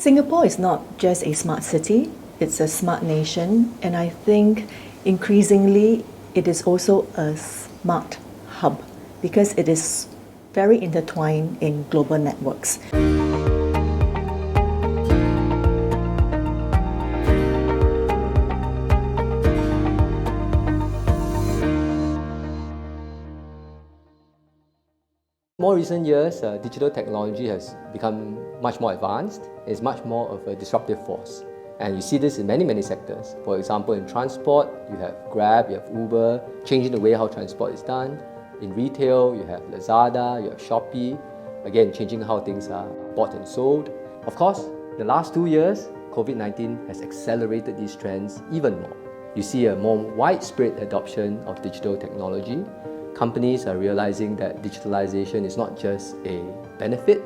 Singapore is not just a smart city, it's a smart nation, and I think increasingly it is also a smart hub because it is very intertwined in global networks. More recent years, digital technology has become much more advanced. It's much more of a disruptive force. And you see this in many sectors. For example, in transport, you have Grab, you have Uber, changing the way how transport is done. In retail, you have Lazada, you have Shopee, again, changing how things are bought and sold. Of course, the last 2 years, COVID-19 has accelerated these trends even more. You see a more widespread adoption of digital technology. Companies are realizing that digitalization is not just a benefit,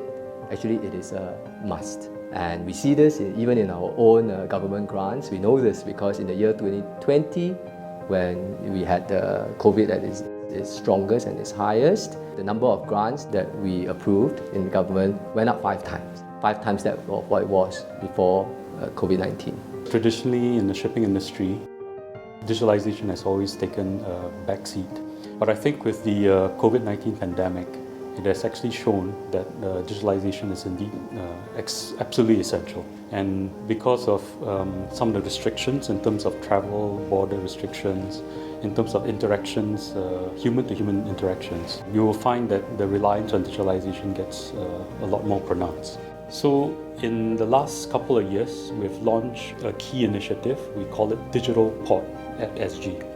actually it is a must. And we see this even in our own government grants. We know this because in the year 2020, when we had the COVID at its strongest and its highest, the number of grants that we approved in the government went up 5 times. 5 times that of what it was before COVID-19. Traditionally in the shipping industry, digitalization has always taken a backseat. But I think with the COVID-19 pandemic, it has actually shown that digitalization is indeed absolutely essential. And because of some of the restrictions in terms of travel, border restrictions, in terms of interactions, human-to-human interactions, you will find that the reliance on digitalization gets a lot more pronounced. So in the last couple of years, we've launched a key initiative. We call it Digital Port at SG.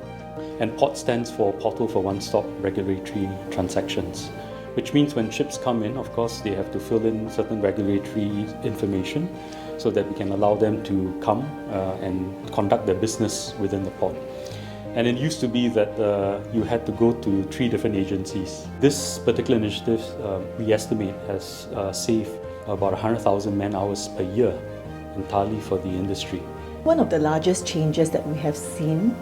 And POT stands for Portal for One-Stop Regulatory Transactions, which means when ships come in, of course, they have to fill in certain regulatory information so that we can allow them to come and conduct their business within the port. And it used to be that you had to go to 3 different agencies. This particular initiative, we estimate, has saved about 100,000 man-hours per year entirely for the industry. One of the largest changes that we have seen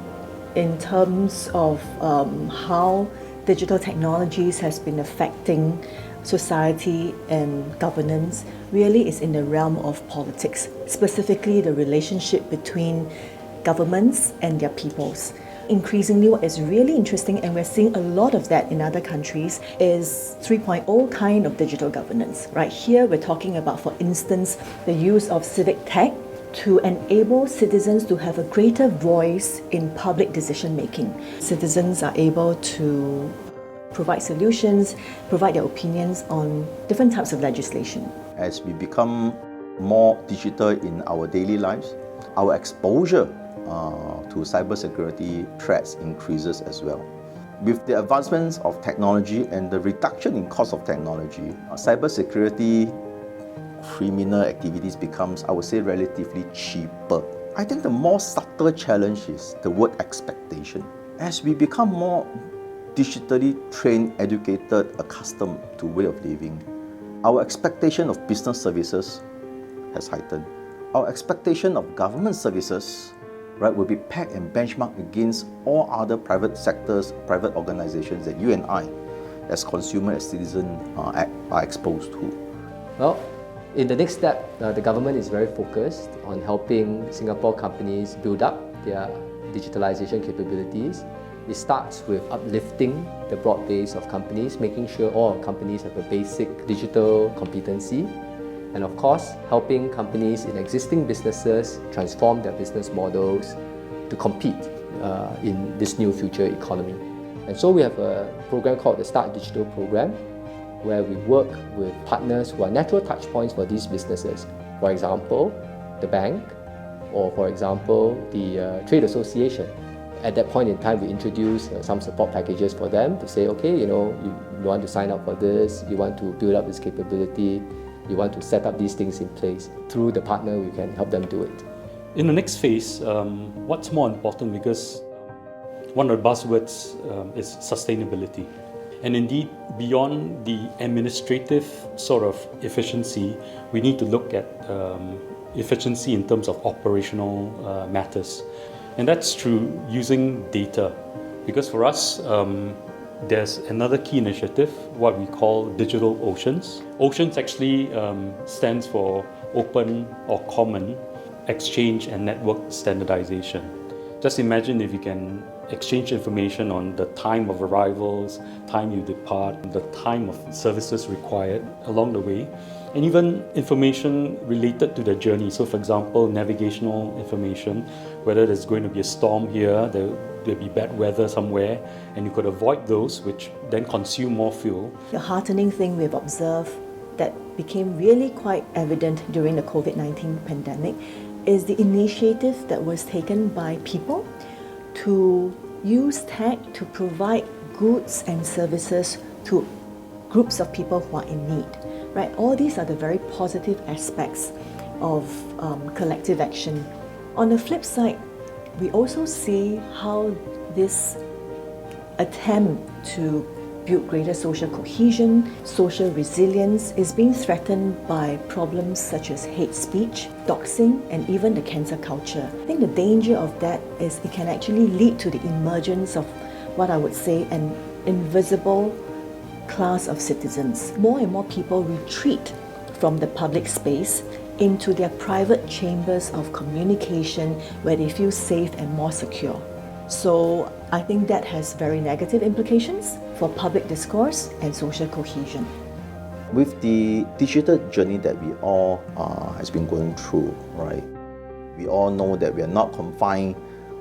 in terms of how digital technologies has been affecting society and governance really is in the realm of politics, specifically the relationship between governments and their peoples. Increasingly, what is really interesting, and we're seeing a lot of that in other countries, is 3.0 kind of digital governance. Right here, we're talking about, for instance, the use of civic tech to enable citizens to have a greater voice in public decision making. Citizens are able to provide solutions, provide their opinions on different types of legislation. As we become more digital in our daily lives, our exposure to cybersecurity threats increases as well. With the advancements of technology and the reduction in cost of technology, cybersecurity criminal activities becomes, I would say, relatively cheaper. I think the more subtle challenge is the word expectation. As we become more digitally trained, educated, accustomed to way of living, our expectation of business services has heightened. Our expectation of government services, right, will be pegged and benchmarked against all other private sectors, private organizations that you and I, as consumers, as citizens, are exposed to. Well, in the next step, the government is very focused on helping Singapore companies build up their digitalization capabilities. It starts with uplifting the broad base of companies, making sure all companies have a basic digital competency, and of course, helping companies in existing businesses transform their business models to compete in this new future economy. And so we have a program called the Start Digital Program, where we work with partners who are natural touch points for these businesses. For example, the bank, or for example, the trade association. At that point in time, we introduce some support packages for them to say, okay, you want to sign up for this, you want to build up this capability, you want to set up these things in place. Through the partner, we can help them do it. In the next phase, what's more important, because one of the buzzwords is sustainability. And indeed, beyond the administrative sort of efficiency, we need to look at efficiency in terms of operational matters. And that's through using data. Because for us, there's another key initiative, what we call Digital Oceans. Oceans actually stands for open or common exchange and network standardization. Just imagine if you can exchange information on the time of arrivals, time you depart, the time of services required along the way, and even information related to the journey. So for example, navigational information, whether there's going to be a storm here, there'll be bad weather somewhere, and you could avoid those, which then consume more fuel. The heartening thing we've observed that became really quite evident during the COVID-19 pandemic is the initiative that was taken by people to use tech to provide goods and services to groups of people who are in need. Right? All these are the very positive aspects of collective action. On the flip side, we also see how this attempt to build greater social cohesion, social resilience is being threatened by problems such as hate speech, doxing, and even the cancel culture. I think the danger of that is it can actually lead to the emergence of what I would say an invisible class of citizens. More and more people retreat from the public space into their private chambers of communication where they feel safe and more secure. So I think that has very negative implications for public discourse and social cohesion. With the digital journey that we all has been going through, right? We all know that we are not confined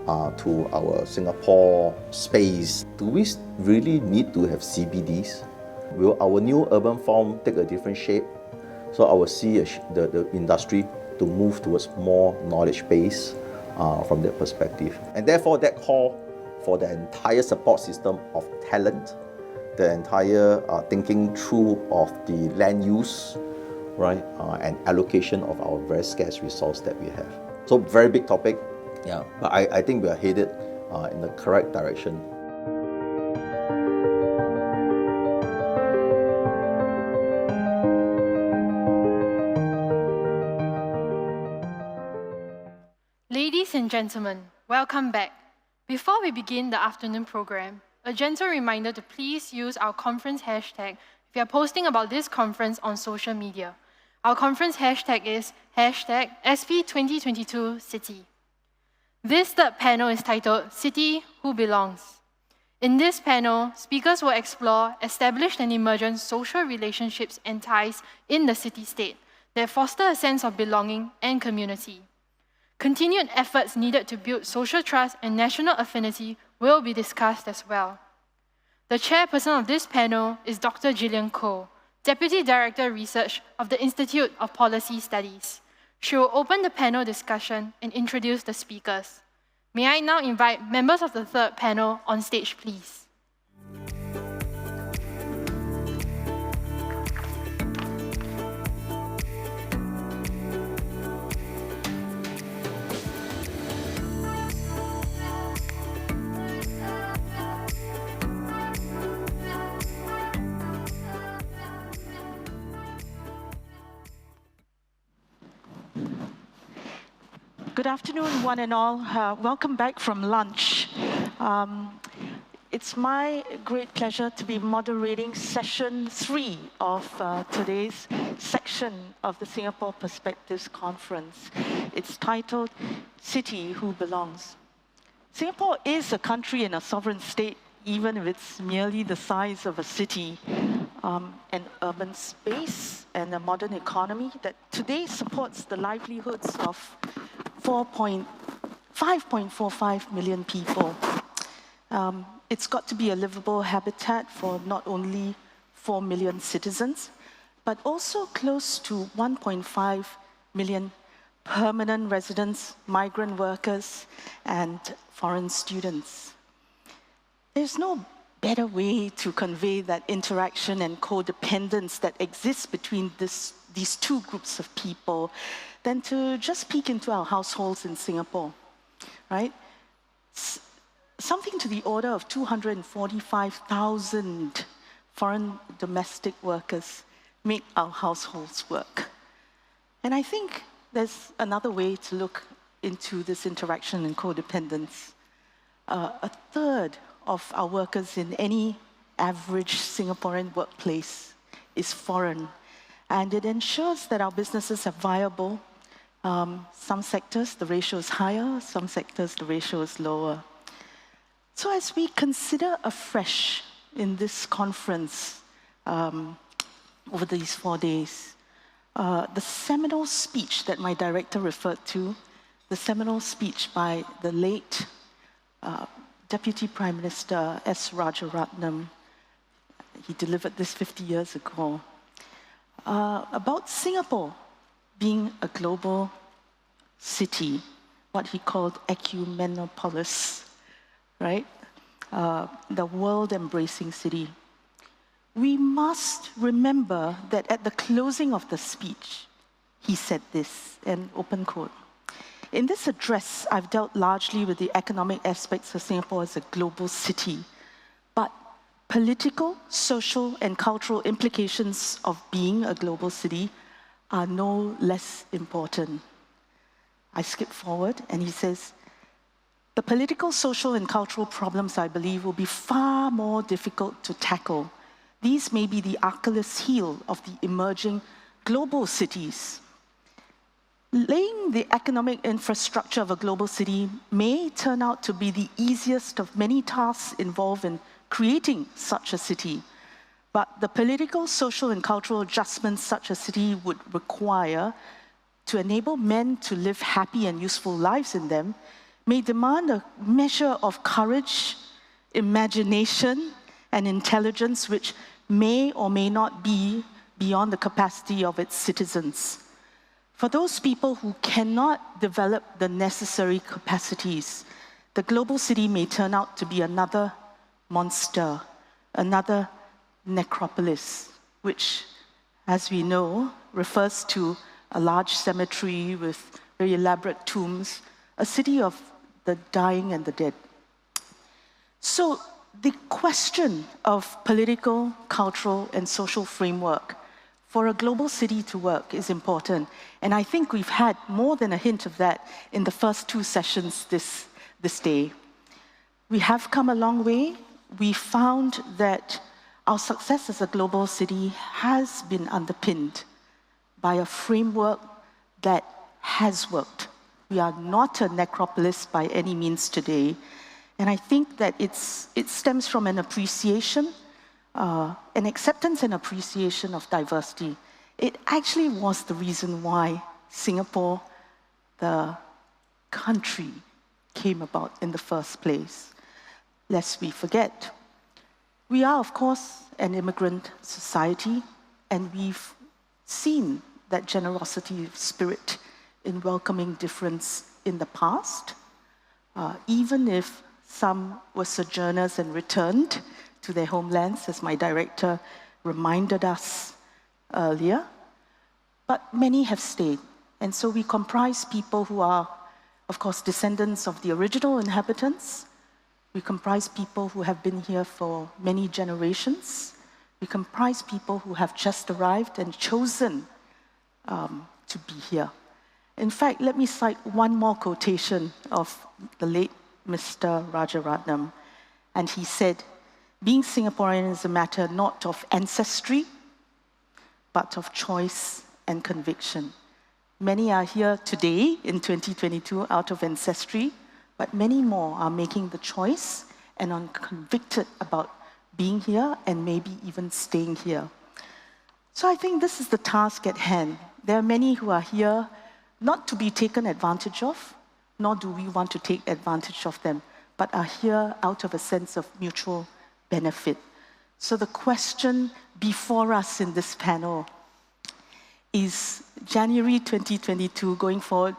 to our Singapore space. Do we really need to have CBDs? Will our new urban form take a different shape? So I will see the industry to move towards more knowledge-based from that perspective. And therefore that call for the entire support system of talent, the entire thinking through of the land use, right, and allocation of our very scarce resource that we have. So very big topic, yeah, but I think we are headed in the correct direction. Ladies and gentlemen, welcome back. Before we begin the afternoon program, a gentle reminder to please use our conference hashtag if you are posting about this conference on social media. Our conference hashtag is #SP2022City. This third panel is titled City Who Belongs. In this panel, speakers will explore established and emergent social relationships and ties in the city-state that foster a sense of belonging and community. Continued efforts needed to build social trust and national affinity will be discussed as well. The chairperson of this panel is Dr. Gillian Koh, Deputy Director Research of the Institute of Policy Studies. She will open the panel discussion and introduce the speakers. May I now invite members of the third panel on stage, please. Good afternoon, one and all. Welcome back from lunch. It's my great pleasure to be moderating session 3 of today's section of the Singapore Perspectives Conference. It's titled City Who Belongs. Singapore is a country and a sovereign state, even if it's merely the size of a city, an urban space and a modern economy that today supports the livelihoods of 5.45 million people. It's got to be a livable habitat for not only 4 million citizens, but also close to 1.5 million permanent residents, migrant workers, and foreign students. There's no better way to convey that interaction and codependence that exists between these two groups of people than to just peek into our households in Singapore, right? Something to the order of 245,000 foreign domestic workers make our households work. And I think there's another way to look into this interaction and codependence. A third of our workers in any average Singaporean workplace is foreign. and it ensures that our businesses are viable. Some sectors, the ratio is higher, some sectors, the ratio is lower. So as we consider afresh in this conference over these 4 days, the seminal speech that my director referred to, the seminal speech by the late Deputy Prime Minister S. Rajaratnam, he delivered this 50 years ago, about Singapore being a global city, what he called ecumenopolis, right? The world-embracing city. We must remember that at the closing of the speech, he said this, and open quote, "In this address, I've dealt largely with the economic aspects of Singapore as a global city, but political, social, and cultural implications of being a global city are no less important." I skip forward, and he says, "The political, social, and cultural problems, I believe, will be far more difficult to tackle. These may be the Achilles heel of the emerging global cities. Laying the economic infrastructure of a global city may turn out to be the easiest of many tasks involved in creating such a city, but the political, social, and cultural adjustments such a city would require to enable men to live happy and useful lives in them may demand a measure of courage, imagination, and intelligence which may or may not be beyond the capacity of its citizens. For those people who cannot develop the necessary capacities, the global city may turn out to be another monster, another necropolis, which, as we know, refers to a large cemetery with very elaborate tombs, a city of the dying and the dead." So the question of political, cultural, and social framework for a global city to work is important. And I think we've had more than a hint of that in the first 2 sessions this day. We have come a long way. We found that our success as a global city has been underpinned by a framework that has worked. We are not a necropolis by any means today. And I think that it stems from an appreciation, an acceptance and appreciation of diversity. It actually was the reason why Singapore, the country, came about in the first place. Lest we forget, we are, of course, an immigrant society, and we've seen that generosity of spirit in welcoming difference in the past, even if some were sojourners and returned to their homelands, as my director reminded us earlier. But many have stayed. And so we comprise people who are, of course, descendants of the original inhabitants. We comprise people who have been here for many generations. We comprise people who have just arrived and chosen to be here. In fact, let me cite one more quotation of the late Mr. Rajaratnam. And he said, "Being Singaporean is a matter not of ancestry, but of choice and conviction." Many are here today in 2022 out of ancestry, but many more are making the choice and are convicted about being here and maybe even staying here. So I think this is the task at hand. There are many who are here not to be taken advantage of, nor do we want to take advantage of them, but are here out of a sense of mutual benefit. So the question before us in this panel is January 2022 going forward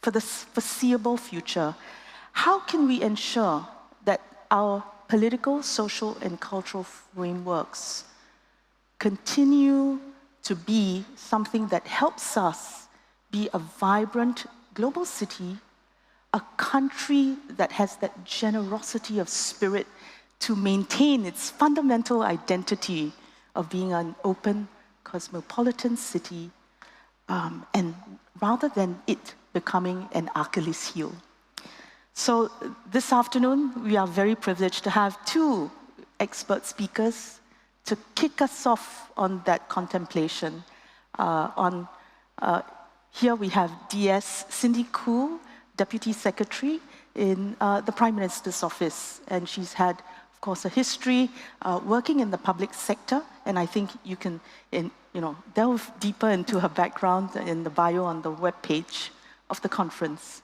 for the foreseeable future. How can we ensure that our political, social, and cultural frameworks continue to be something that helps us be a vibrant global city, a country that has that generosity of spirit to maintain its fundamental identity of being an open, cosmopolitan city, and rather than it becoming an Achilles heel. So this afternoon, we are very privileged to have 2 expert speakers to kick us off on that contemplation. Here we have DS Cindy Khoo, Deputy Secretary in the Prime Minister's office, and she's had, of course, a history working in the public sector, and I think you can delve deeper into her background in the bio on the webpage of the conference.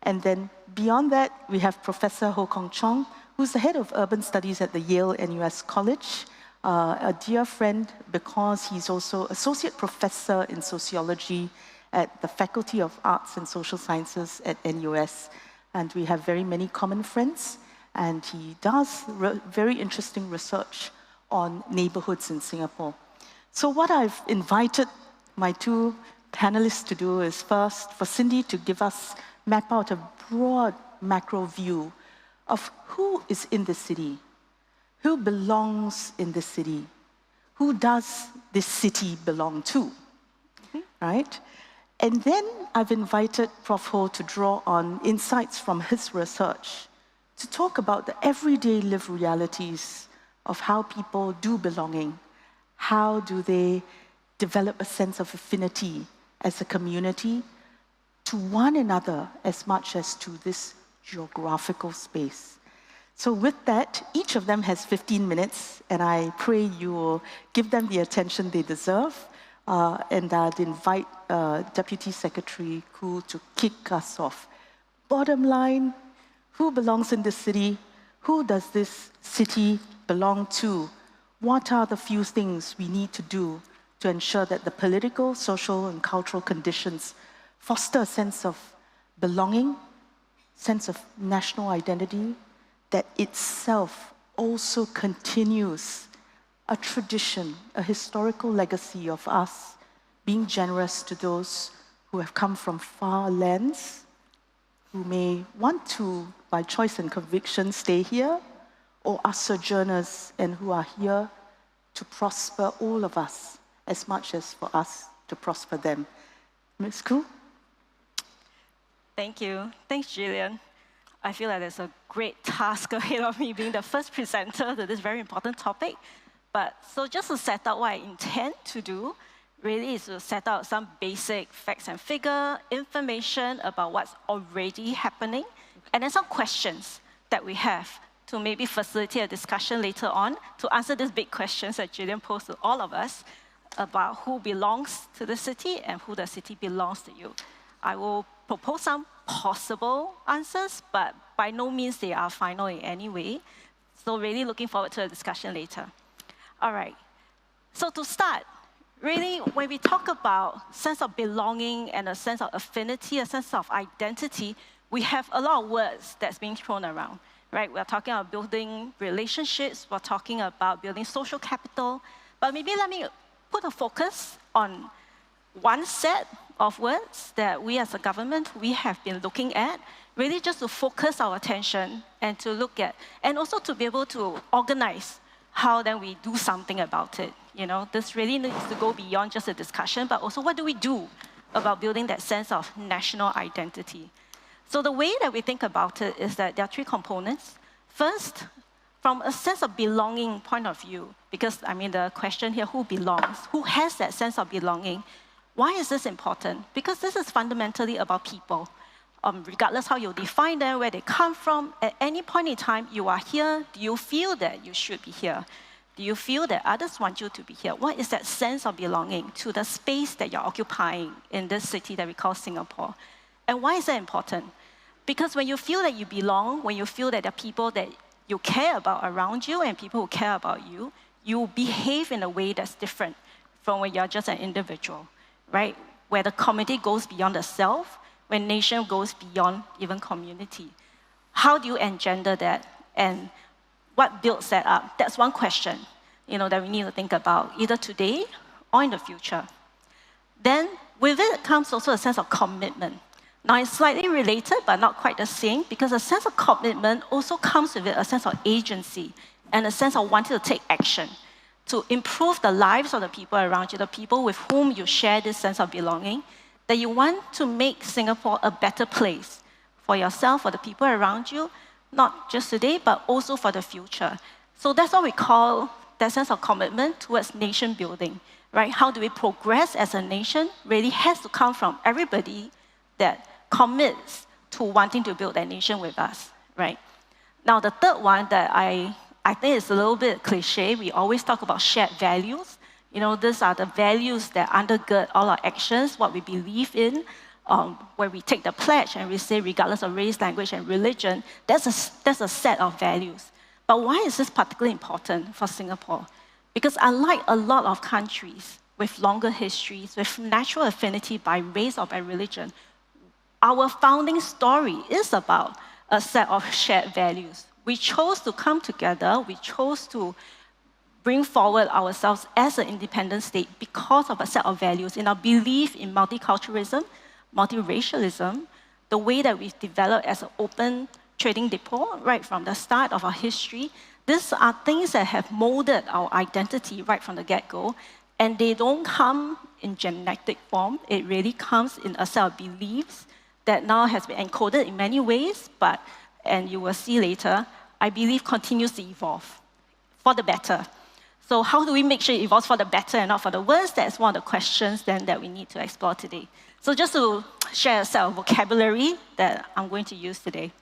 And then beyond that, we have Professor Ho Kong Chong, who's the head of urban studies at the Yale-NUS College, a dear friend because he's also associate professor in sociology at the Faculty of Arts and Social Sciences at NUS. And we have very many common friends, and he does very interesting research on neighborhoods in Singapore. So what I've invited my two panelists to do is first for Cindy to map out a broad macro view of who is in the city, who belongs in the city, who does this city belong to, right? And then I've invited Prof. Ho to draw on insights from his research to talk about the everyday lived realities of how people do belonging. How do they develop a sense of affinity as a community to one another as much as to this geographical space? So with that, each of them has 15 minutes, and I pray you will give them the attention they deserve. And I'd invite Deputy Secretary Khoo to kick us off. Bottom line, who belongs in this city? Who does this city belong to? What are the few things we need to do to ensure that the political, social, and cultural conditions foster a sense of belonging, sense of national identity, that itself also continues a tradition, a historical legacy of us being generous to those who have come from far lands, who may want to, by choice and conviction, stay here, or are sojourners and who are here to prosper all of us as much as for us to prosper them. Ms. Khoo? Thank you. Thanks, Gillian. I feel like there's a great task ahead of me being the first presenter to this very important topic. But so just to set out what I intend to do, really is to set out some basic facts and figure information about what's already happening, and then some questions that we have to maybe facilitate a discussion later on to answer these big questions that Gillian posed to all of us about who belongs to the city and who the city belongs to you. I will propose some possible answers, but by no means they are final in any way. So really looking forward to a discussion later. All right, so to start, really when we talk about sense of belonging and a sense of affinity, a sense of identity, we have a lot of words that's being thrown around, right? We're talking about building relationships, we're talking about building social capital, but maybe let me put a focus on one set of words that we as a government, we have been looking at, really just to focus our attention and to look at, and also to be able to organize how then we do something about it. You know, this really needs to go beyond just a discussion, but also what do we do about building that sense of national identity? So the way that we think about it is that there are three components. First, from a sense of belonging point of view, because I mean the question here, who belongs? Who has that sense of belonging? Why is this important? Because this is fundamentally about people. Regardless how you define them, where they come from, at any point in time, you are here, do you feel that you should be here? Do you feel that others want you to be here? What is that sense of belonging to the space that you're occupying in this city that we call Singapore? And why is that important? Because when you feel that you belong, when you feel that there are people that you care about around you and people who care about you, you behave in a way that's different from when you're just an individual, right? Where the community goes beyond the self, when nation goes beyond even community. How do you engender that? And what builds that up? That's one question, that we need to think about, either today or in the future. Then with it comes also a sense of commitment. Now it's slightly related, but not quite the same, because a sense of commitment also comes with it a sense of agency and a sense of wanting to take action to improve the lives of the people around you, the people with whom you share this sense of belonging, that you want to make Singapore a better place for yourself, for the people around you, not just today, but also for the future. So that's what we call that sense of commitment towards nation building. right? How do we progress as a nation really has to come from everybody that commits to wanting to build that nation with us, right? Now, the third one that I think is a little bit cliche, we always talk about shared values. You know, these are the values that undergird all our actions, what we believe in, where we take the pledge and we say, regardless of race, language, and religion, that's a set of values. But why is this particularly important for Singapore? Because unlike a lot of countries with longer histories, with natural affinity by race or by religion, our founding story is about a set of shared values. We chose to come together, we chose to bring forward ourselves as an independent state because of a set of values in our belief in multiculturalism, multiracialism, the way that we've developed as an open trading depot right from the start of our history. These are things that have molded our identity right from the get-go, and they don't come in genetic form. It really comes in a set of beliefs that now has been encoded in many ways, but, and you will see later, I believe continues to evolve for the better. So how do we make sure it evolves for the better and not for the worse? That's one of the questions then that we need to explore today. So just to share a set of vocabulary that I'm going to use today.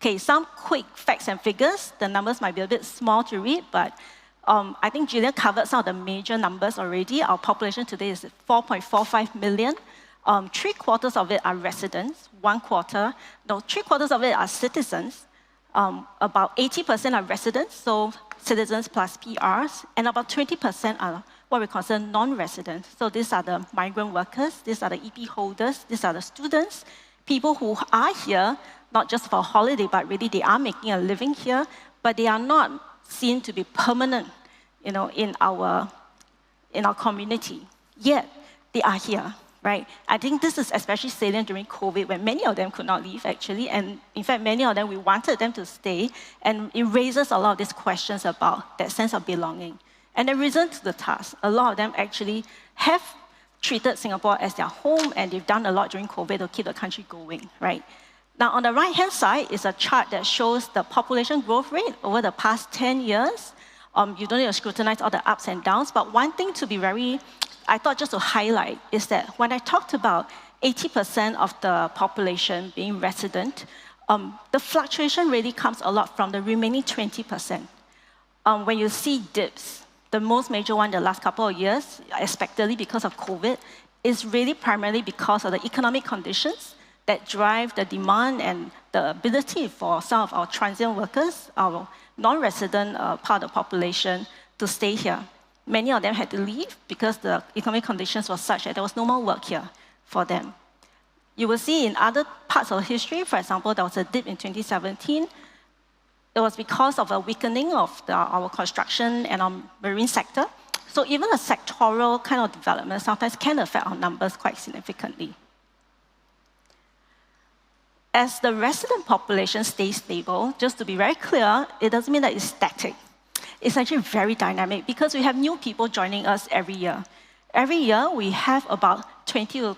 Okay, some quick facts and figures. The numbers might be a bit small to read, but I think Gillian covered some of the major numbers already. Our population today is 4.45 million. 3/4 of it are residents, 1/4, no, 3/4 of it are citizens. About 80% are residents, so citizens plus PRs, and about 20% are what we consider non-residents. So these are the migrant workers, these are the EP holders, these are the students, people who are here not just for a holiday, but really they are making a living here, but they are not seen to be permanent, you know, in our community. Yet they are here, right? I think this is especially salient during COVID, when many of them could not leave actually, and in fact many of them we wanted them to stay, and it raises a lot of these questions about that sense of belonging. And the reason to the task, a lot of them actually have treated Singapore as their home, and they've done a lot during COVID to keep the country going, right? Now, on the right-hand side is a chart that shows the population growth rate over the past 10 years. You don't need to scrutinize all the ups and downs, but one thing to be I thought just to highlight is that when I talked about 80% of the population being resident, the fluctuation really comes a lot from the remaining 20%. When you see dips, the most major one the last couple of years, expectedly because of COVID, is really primarily because of the economic conditions that drive the demand and the ability for some of our transient workers, our non-resident part of the population, to stay here. Many of them had to leave because the economic conditions were such that there was no more work here for them. You will see in other parts of history, for example, there was a dip in 2017. It was because of a weakening of our construction and our marine sector. So even a sectoral kind of development sometimes can affect our numbers quite significantly. As the resident population stays stable, just to be very clear, it doesn't mean that it's static. It's actually very dynamic because we have new people joining us every year. Every year, we have about 20 to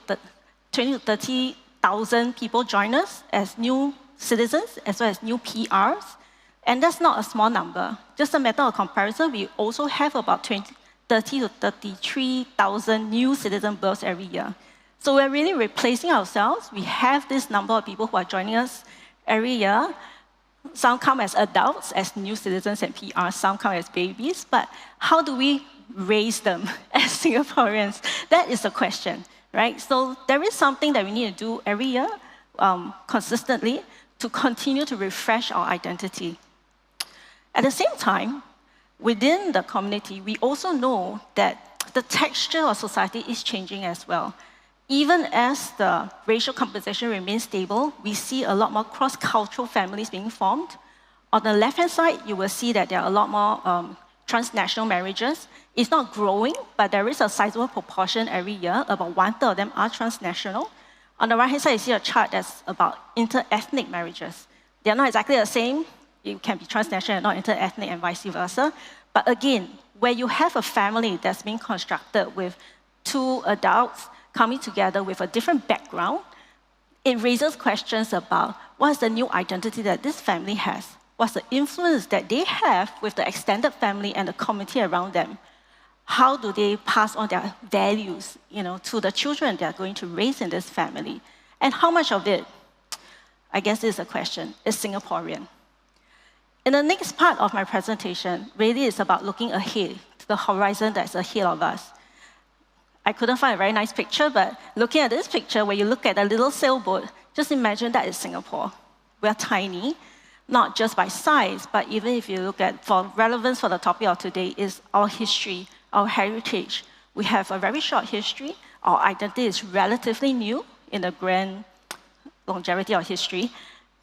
30,000 people join us as new citizens, as well as new PRs. And that's not a small number. Just a matter of comparison, we also have about 30 to 33,000 new citizen births every year. So we're really replacing ourselves. We have this number of people who are joining us every year. Some come as adults, as new citizens and PRs, some come as babies, but how do we raise them as Singaporeans? That is the question, right? So there is something that we need to do every year, consistently, to continue to refresh our identity. At the same time, within the community, we also know that the texture of society is changing as well. Even as the racial composition remains stable, we see a lot more cross-cultural families being formed. On the left-hand side, you will see that there are a lot more transnational marriages. It's not growing, but there is a sizable proportion every year. About 1/3 of them are transnational. On the right-hand side, you see a chart that's about inter-ethnic marriages. They're not exactly the same. It can be transnational and not inter-ethnic and vice versa. But again, where you have a family that's being constructed with two adults coming together with a different background, it raises questions about what's the new identity that this family has? What's the influence that they have with the extended family and the community around them? how do they pass on their values, to the children they are going to raise in this family? And how much of it, I guess this is a question, is Singaporean? In the next part of my presentation, really is about looking ahead to the horizon that's ahead of us. I couldn't find a very nice picture, but looking at this picture, where you look at a little sailboat, just imagine that is Singapore. We're tiny, not just by size, but even if you look at, for relevance for the topic of today, is our history, our heritage. We have a very short history. Our identity is relatively new in the grand longevity of history,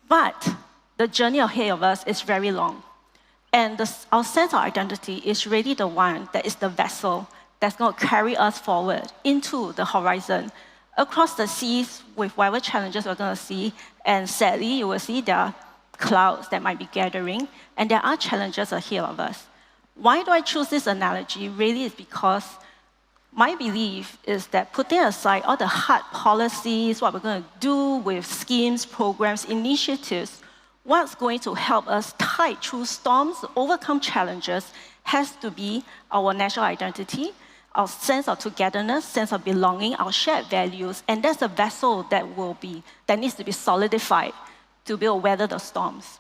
but the journey ahead of us is very long. And our sense of identity is really the one that is the vessel that's going to carry us forward into the horizon, across the seas with whatever challenges we're going to see. And sadly, you will see there are clouds that might be gathering, and there are challenges ahead of us. Why do I choose this analogy? Really is because my belief is that putting aside all the hard policies, what we're going to do with schemes, programs, initiatives, what's going to help us tide through storms, overcome challenges, has to be our national identity, our sense of togetherness, sense of belonging, our shared values, and that's a vessel that needs to be solidified to be able to weather the storms.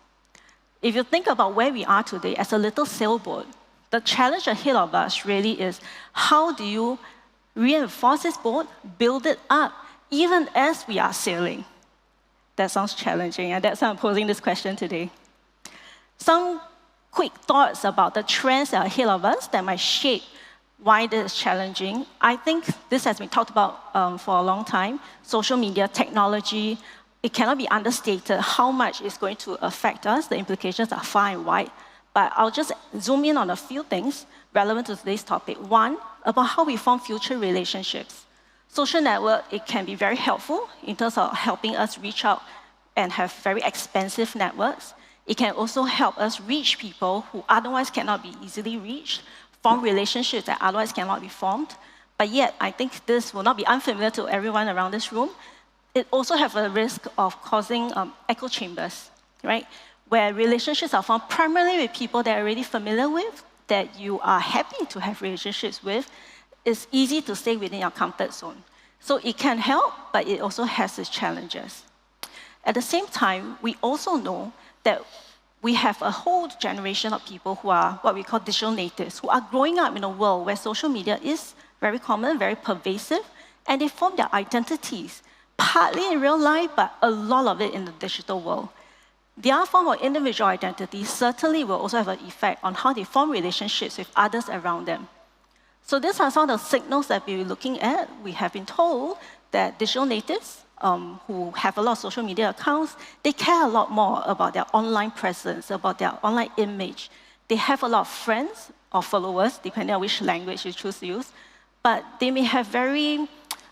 If you think about where we are today as a little sailboat, the challenge ahead of us really is, how do you reinforce this boat, build it up, even as we are sailing? That sounds challenging, and that's why I'm posing this question today. Some quick thoughts about the trends that are ahead of us that might shape why this is challenging. I think this has been talked about for a long time. Social media, technology, it cannot be understated how much it's going to affect us. The implications are far and wide. But I'll just zoom in on a few things relevant to today's topic. One, about how we form future relationships. Social network, it can be very helpful in terms of helping us reach out and have very expansive networks. It can also help us reach people who otherwise cannot be easily reached, form relationships that otherwise cannot be formed. But yet, I think this will not be unfamiliar to everyone around this room. It also has a risk of causing echo chambers, right? Where relationships are formed primarily with people that are already familiar with, that you are happy to have relationships with. It's easy to stay within your comfort zone. So it can help, but it also has its challenges. At the same time, we also know that we have a whole generation of people who are what we call digital natives, who are growing up in a world where social media is very common, very pervasive, and they form their identities, partly in real life, but a lot of it in the digital world. Their form of individual identity certainly will also have an effect on how they form relationships with others around them. So these are some of the signals that we're looking at. We have been told that digital natives who have a lot of social media accounts, they care a lot more about their online presence, about their online image. They have a lot of friends or followers, depending on which language you choose to use, but they may have very,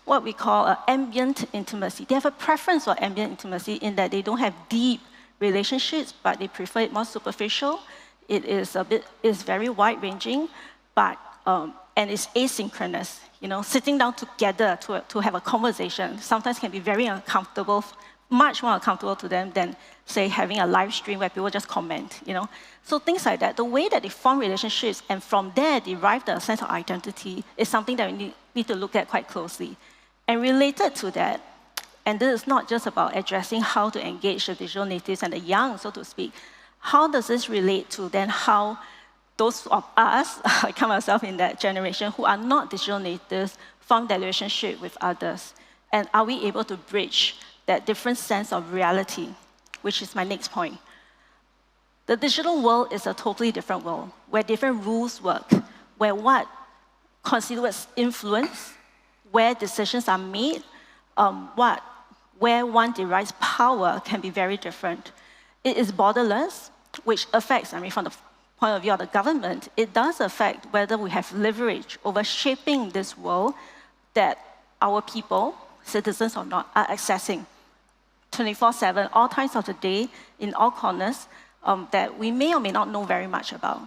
what we call ambient intimacy. They have a preference for ambient intimacy in that they don't have deep relationships, but they prefer it more superficial. It is it's very wide-ranging, but and it's asynchronous. Sitting down together to have a conversation sometimes can be very uncomfortable, much more uncomfortable to them than, say, having a live stream where people just comment. So things like that. The way that they form relationships and from there derive the sense of identity is something that we need to look at quite closely. And related to that, and this is not just about addressing how to engage the digital natives and the young, so to speak, how does this relate to then how those of us, I count myself in that generation, who are not digital natives, form their relationship with others? And are we able to bridge that different sense of reality, which is my next point? The digital world is a totally different world, where different rules work, where what constitutes influence, where decisions are made, where one derives power can be very different. It is borderless, which affects, from the point of view of the government, it does affect whether we have leverage over shaping this world that our people, citizens or not, are accessing 24/7, all times of the day, in all corners, that we may or may not know very much about.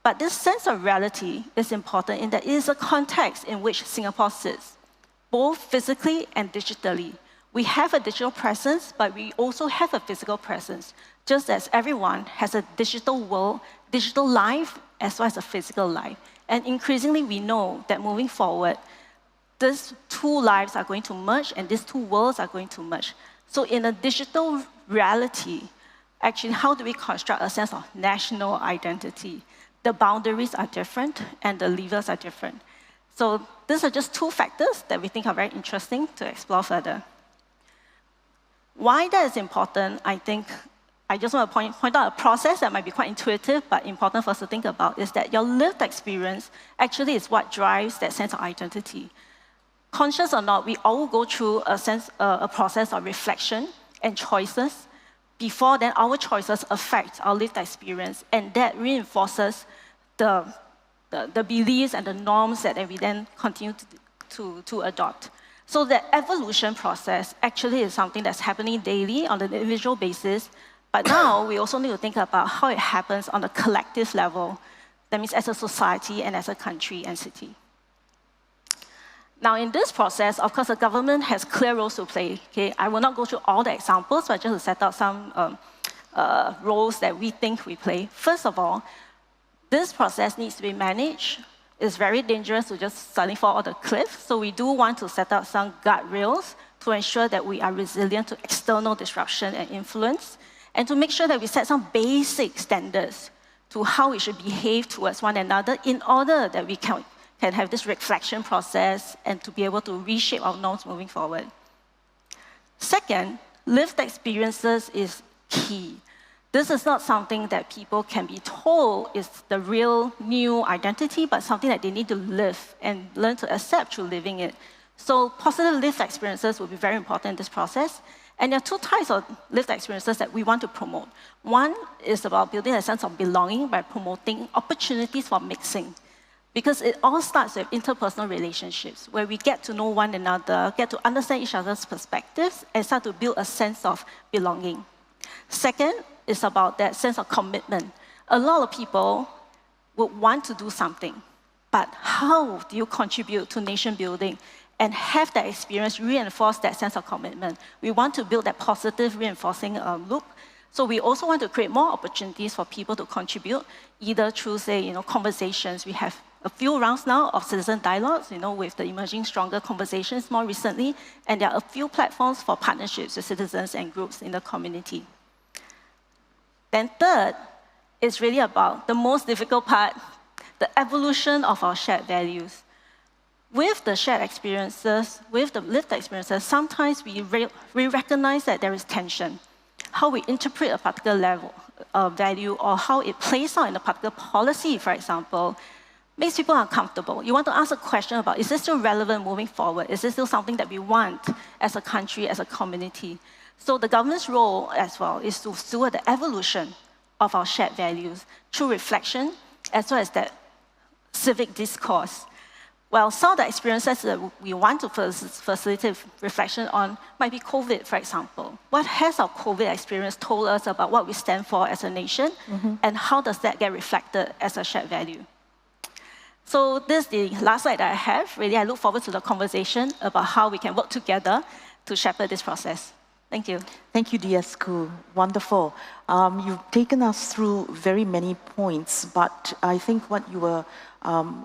But this sense of reality is important in that it is a context in which Singapore sits, both physically and digitally. We have a digital presence, but we also have a physical presence, just as everyone has a digital world, digital life, as well as a physical life. And increasingly, we know that moving forward, these two lives are going to merge and these two worlds are going to merge. So in a digital reality, actually, how do we construct a sense of national identity? The boundaries are different and the levers are different. So these are just two factors that we think are very interesting to explore further. Why that is important, I think, I just want to point out a process that might be quite intuitive, but important for us to think about, is that your lived experience actually is what drives that sense of identity. Conscious or not, we all go through a process of reflection and choices. Before then, our choices affect our lived experience, and that reinforces the beliefs and the norms that we then continue to adopt. So the evolution process actually is something that's happening daily on an individual basis, but now we also need to think about how it happens on a collective level. That means as a society and as a country and city. Now, in this process, of course, the government has clear roles to play. Okay? I will not go through all the examples, but just to set out some roles that we think we play. First of all, this process needs to be managed. It's very dangerous to just suddenly fall off the cliff. So we do want to set up some guardrails to ensure that we are resilient to external disruption and influence, and to make sure that we set some basic standards to how we should behave towards one another in order that we can have this reflection process and to be able to reshape our norms moving forward. Second, lived experiences is key. This is not something that people can be told is the real new identity, but something that they need to live and learn to accept through living it. So positive lived experiences will be very important in this process. And there are two types of lived experiences that we want to promote. One is about building a sense of belonging by promoting opportunities for mixing. Because it all starts with interpersonal relationships, where we get to know one another, get to understand each other's perspectives, and start to build a sense of belonging. Second is about that sense of commitment. A lot of people would want to do something, but how do you contribute to nation building and have that experience reinforce that sense of commitment? We want to build that positive reinforcing loop. So we also want to create more opportunities for people to contribute, either through, say, conversations. We have a few rounds now of citizen dialogues, with the emerging stronger conversations more recently, and there are a few platforms for partnerships with citizens and groups in the community. Then third is really about the most difficult part, the evolution of our shared values. With the shared experiences, with the lived experiences, sometimes we recognize that there is tension. How we interpret a particular level of value or how it plays out in a particular policy, for example, makes people uncomfortable. You want to ask a question about, is this still relevant moving forward? Is this still something that we want as a country, as a community? So the government's role as well is to steward the evolution of our shared values through reflection, as well as that civic discourse. Well, some of the experiences that we want to facilitate reflection on might be COVID, for example. What has our COVID experience told us about what we stand for as a nation, and how does that get reflected as a shared value? So this is the last slide that I have. Really, I look forward to the conversation about how we can work together to shepherd this process. Thank you. Thank you, DS Khoo. Wonderful. You've taken us through very many points, but I think what you were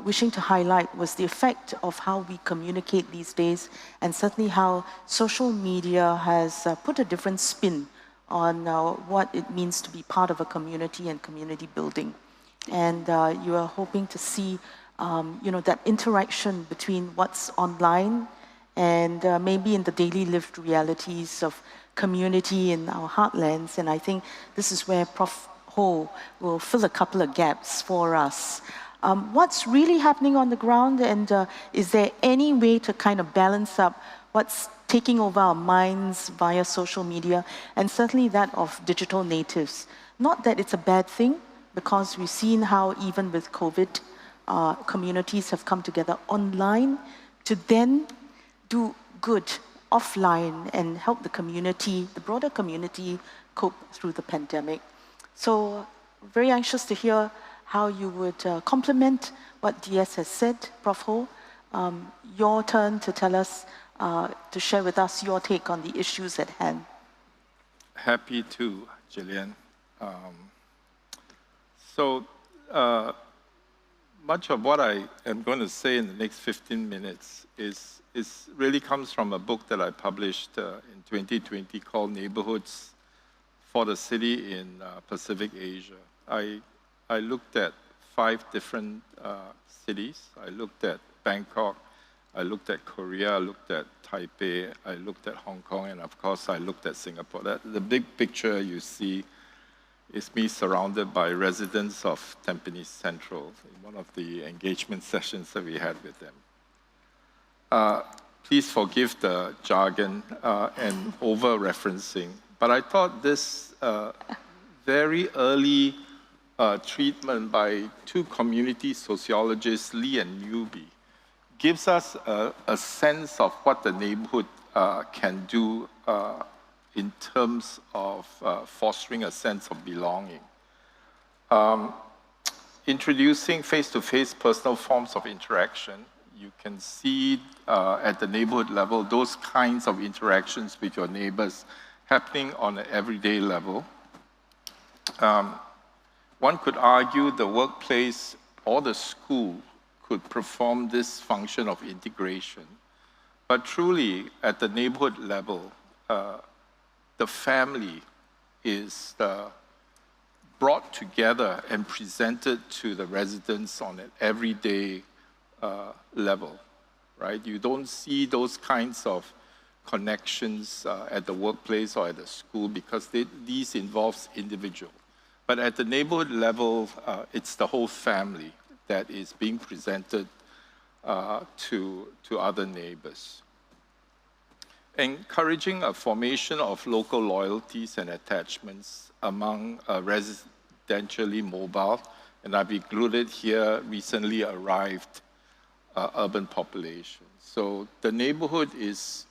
wishing to highlight was the effect of how we communicate these days, and certainly how social media has put a different spin on what it means to be part of a community and community building. And you are hoping to see that interaction between what's online and maybe in the daily lived realities of community in our heartlands. And I think this is where Prof. Ho will fill a couple of gaps for us. What's really happening on the ground, and is there any way to kind of balance up what's taking over our minds via social media, and certainly that of digital natives? Not that it's a bad thing, because we've seen how even with COVID, communities have come together online to then do good offline and help the community, the broader community, cope through the pandemic. So very anxious to hear how you would complement what DS has said. Prof. Ho, your turn to tell us, to share with us your take on the issues at hand. Happy to, Gillian. much of what I am going to say in the next 15 minutes is really comes from a book that I published in 2020 called Neighborhoods for the City in Pacific Asia. I looked at 5 different cities. I looked at Bangkok, I looked at Korea, I looked at Taipei, I looked at Hong Kong, and of course I looked at Singapore. The big picture you see is me surrounded by residents of Tampines Central in one of the engagement sessions that we had with them. Please forgive the jargon and over-referencing, but I thought this very early treatment by 2 community sociologists, Lee and Newby, gives us a sense of what the neighborhood can do in terms of fostering a sense of belonging. Introducing face-to-face personal forms of interaction, you can see at the neighborhood level those kinds of interactions with your neighbors happening on an everyday level. One could argue the workplace or the school could perform this function of integration. But truly, at the neighborhood level, the family is brought together and presented to the residents on an everyday level, right? You don't see those kinds of connections at the workplace or at the school because these involves individual. But at the neighborhood level, it's the whole family that is being presented to other neighbors. Encouraging a formation of local loyalties and attachments among residentially mobile, and I've included here recently arrived urban population. So the neighborhood is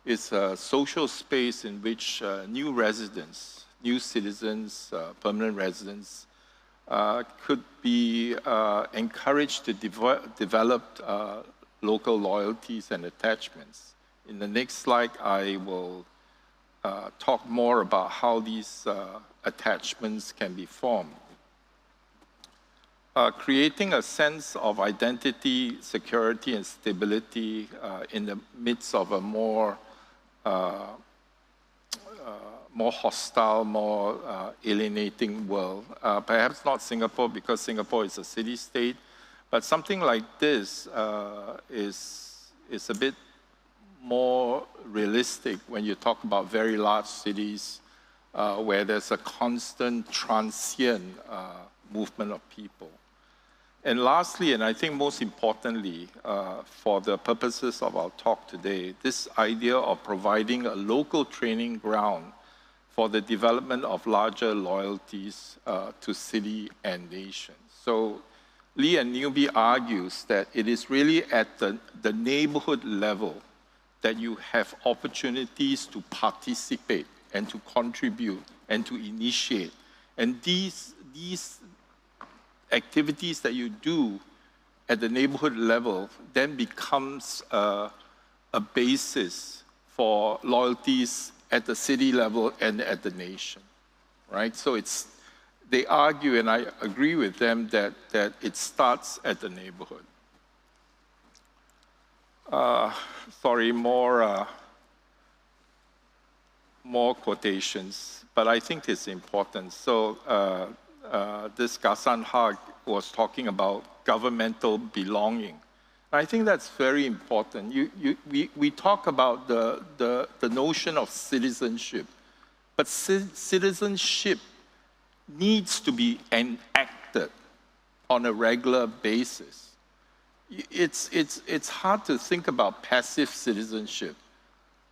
a social space in which new residents, new citizens, permanent residents could be encouraged to develop local loyalties and attachments. In the next slide, I will talk more about how these attachments can be formed. Creating a sense of identity, security, and stability in the midst of a more hostile, more alienating world. Perhaps not Singapore, because Singapore is a city-state, but something like this is a bit more realistic when you talk about very large cities where there's a constant transient movement of people. And lastly, and I think most importantly, for the purposes of our talk today, this idea of providing a local training ground for the development of larger loyalties to city and nation. So Lee and Newby argues that it is really at the neighborhood level that you have opportunities to participate and to contribute and to initiate. And these activities that you do at the neighborhood level then becomes a basis for loyalties at the city level and at the nation, right? So they argue, and I agree with them, that it starts at the neighborhood. Sorry, more quotations, but I think it's important. So this Ghassan Haq was talking about governmental belonging. I think that's very important. We talk about the notion of citizenship, but citizenship needs to be enacted on a regular basis. It's hard to think about passive citizenship.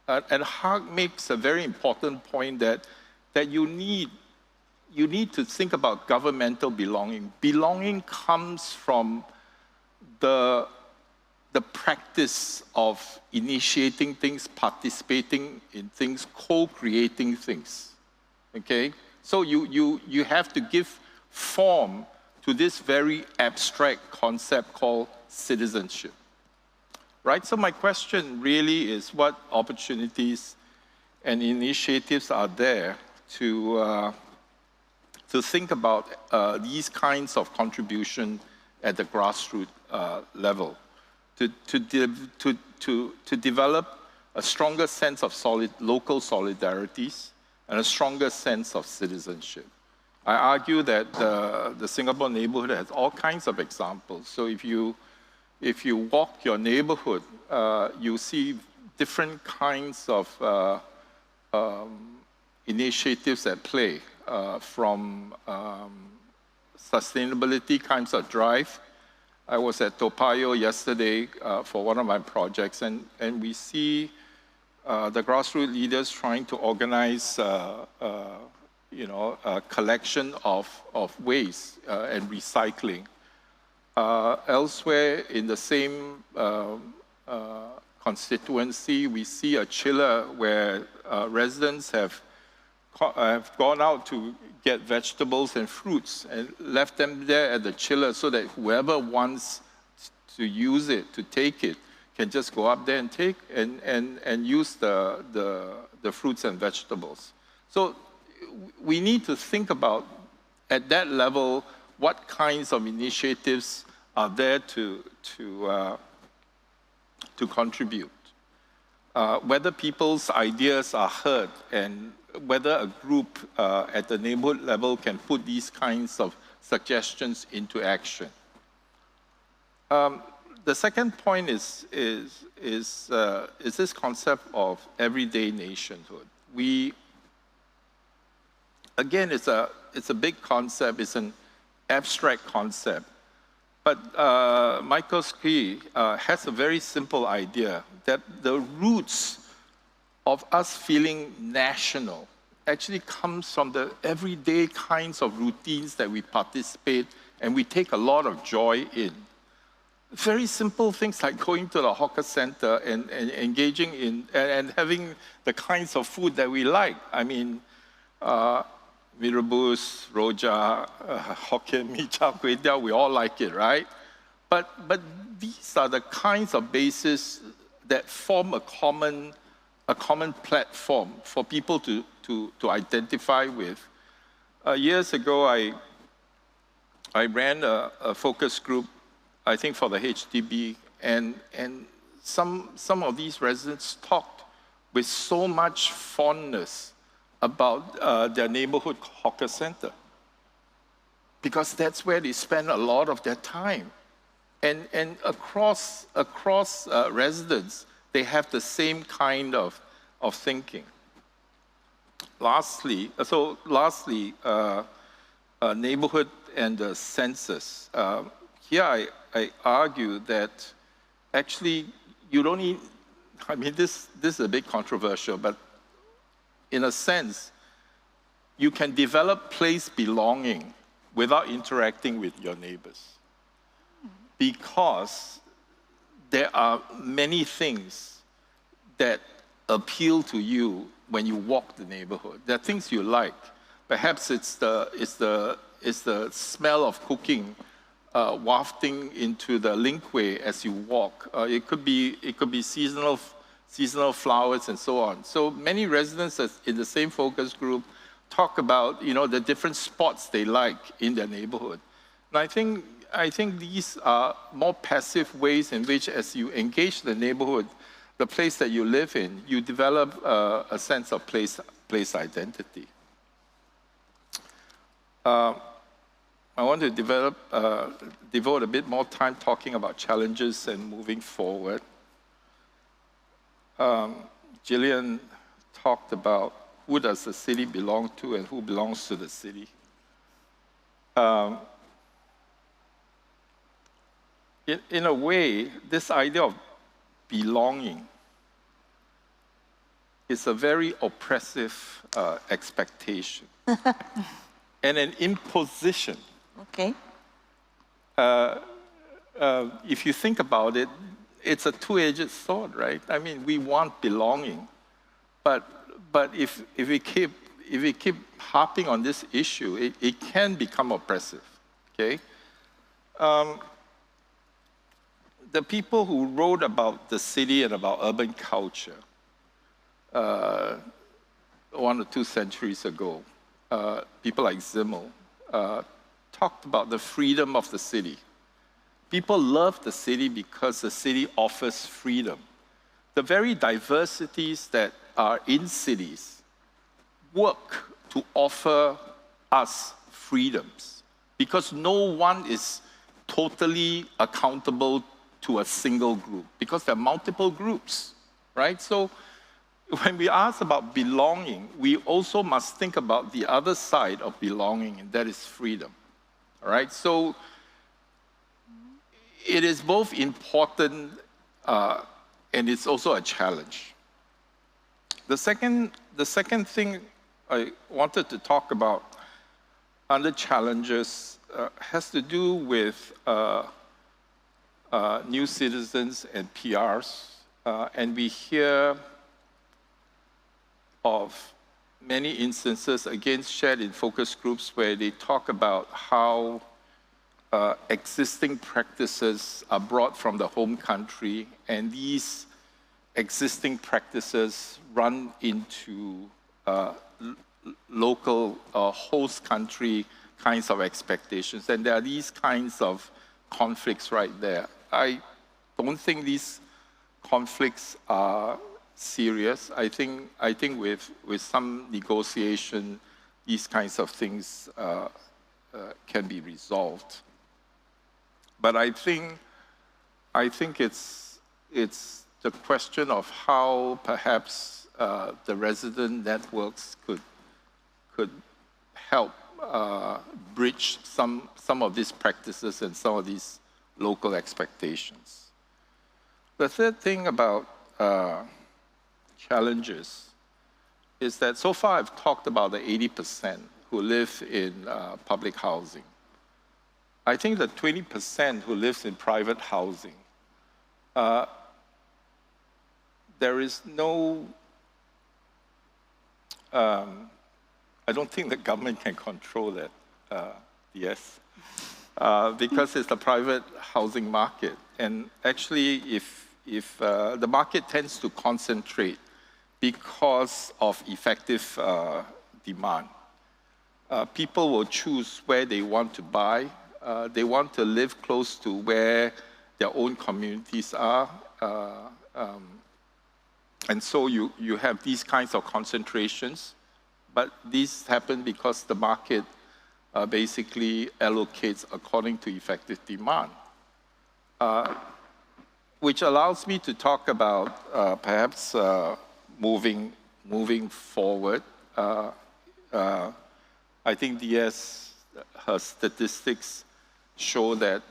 And Haq makes a very important point that you need to think about governmental belonging. Belonging comes from the practice of initiating things, participating in things, co-creating things, okay? So you have to give form to this very abstract concept called citizenship, right? So my question really is what opportunities and initiatives are there to think about these kinds of contribution at the grassroots level to develop a stronger sense of local solidarities and a stronger sense of citizenship. I argue that the Singapore neighborhood has all kinds of examples. So if you walk your neighborhood, you see different kinds of initiatives at play, from sustainability kinds of drive. I was at Toa Payoh yesterday for one of my projects, and we see the grassroots leaders trying to organize a collection of waste and recycling. Elsewhere in the same constituency, we see a chiller where residents have gone out to get vegetables and fruits and left them there at the chiller so that whoever wants to use it, to take it, can just go up there and take and use the fruits and vegetables. So we need to think about, at that level, what kinds of initiatives are there to contribute. Whether people's ideas are heard and whether a group at the neighborhood level can put these kinds of suggestions into action. The second point is this concept of everyday nationhood. Again, it's a big concept, it's an abstract concept, but Michael Skee has a very simple idea that the roots of us feeling national actually comes from the everyday kinds of routines that we participate and we take a lot of joy in. Very simple things like going to the hawker center and engaging in and having the kinds of food that we like. I mean, mee rebus, rojak, Hokkien mee, char kway teow, we all like it, right? But these are the kinds of bases that form a common platform for people to identify with. Years ago, I ran a focus group, I think for the HDB, and some of these residents talked with so much fondness about their neighborhood hawker center, because that's where they spend a lot of their time. And across residents, they have the same kind of thinking. Lastly, neighborhood and the census. Here I argue that actually you don't need, I mean, this is a bit controversial, but in a sense, you can develop place belonging without interacting with your neighbors, because there are many things that appeal to you when you walk the neighborhood. There are things you like. Perhaps it's the smell of cooking wafting into the linkway as you walk. It could be seasonal flowers and so on. So many residents in the same focus group talk about the different spots they like in their neighborhood. And I think these are more passive ways in which, as you engage the neighborhood, the place that you live in, you develop a sense of place identity. I want to devote a bit more time talking about challenges and moving forward. Gillian talked about who does the city belong to and who belongs to the city. In a way, this idea of belonging is a very oppressive expectation and an imposition. Okay. If you think about it, it's a two-edged sword, right? I mean, we want belonging, but if we keep harping on this issue, it can become oppressive. Okay. The people who wrote about the city and about urban culture 1 or 2 centuries ago, people like Zimmel, talked about the freedom of the city People love the city because the city offers freedom. The very diversities that are in cities work to offer us freedoms because no one is totally accountable to a single group because there are multiple groups, right? So when we ask about belonging, we also must think about the other side of belonging, and that is freedom, all right? So it is both important and it's also a challenge. The second thing I wanted to talk about under challenges has to do with new citizens and PRs. And we hear of many instances, again, shared in focus groups where they talk about how existing practices are brought from the home country, and these existing practices run into local host country kinds of expectations. And there are these kinds of conflicts right there. I don't think these conflicts are serious. I think with some negotiation, these kinds of things can be resolved. But I think it's the question of how perhaps the resident networks could help bridge some of these practices and some of these local expectations. The third thing about challenges is that so far I've talked about the 80% who live in public housing. I think the 20% who lives in private housing, there is no, I don't think the government can control that, yes, because it's the private housing market. And actually, if the market tends to concentrate because of effective demand, people will choose where they want to buy. They want to live close to where their own communities are. And so you have these kinds of concentrations, but these happen because the market basically allocates according to effective demand. Which allows me to talk about perhaps moving forward. I think DS, her statistics show that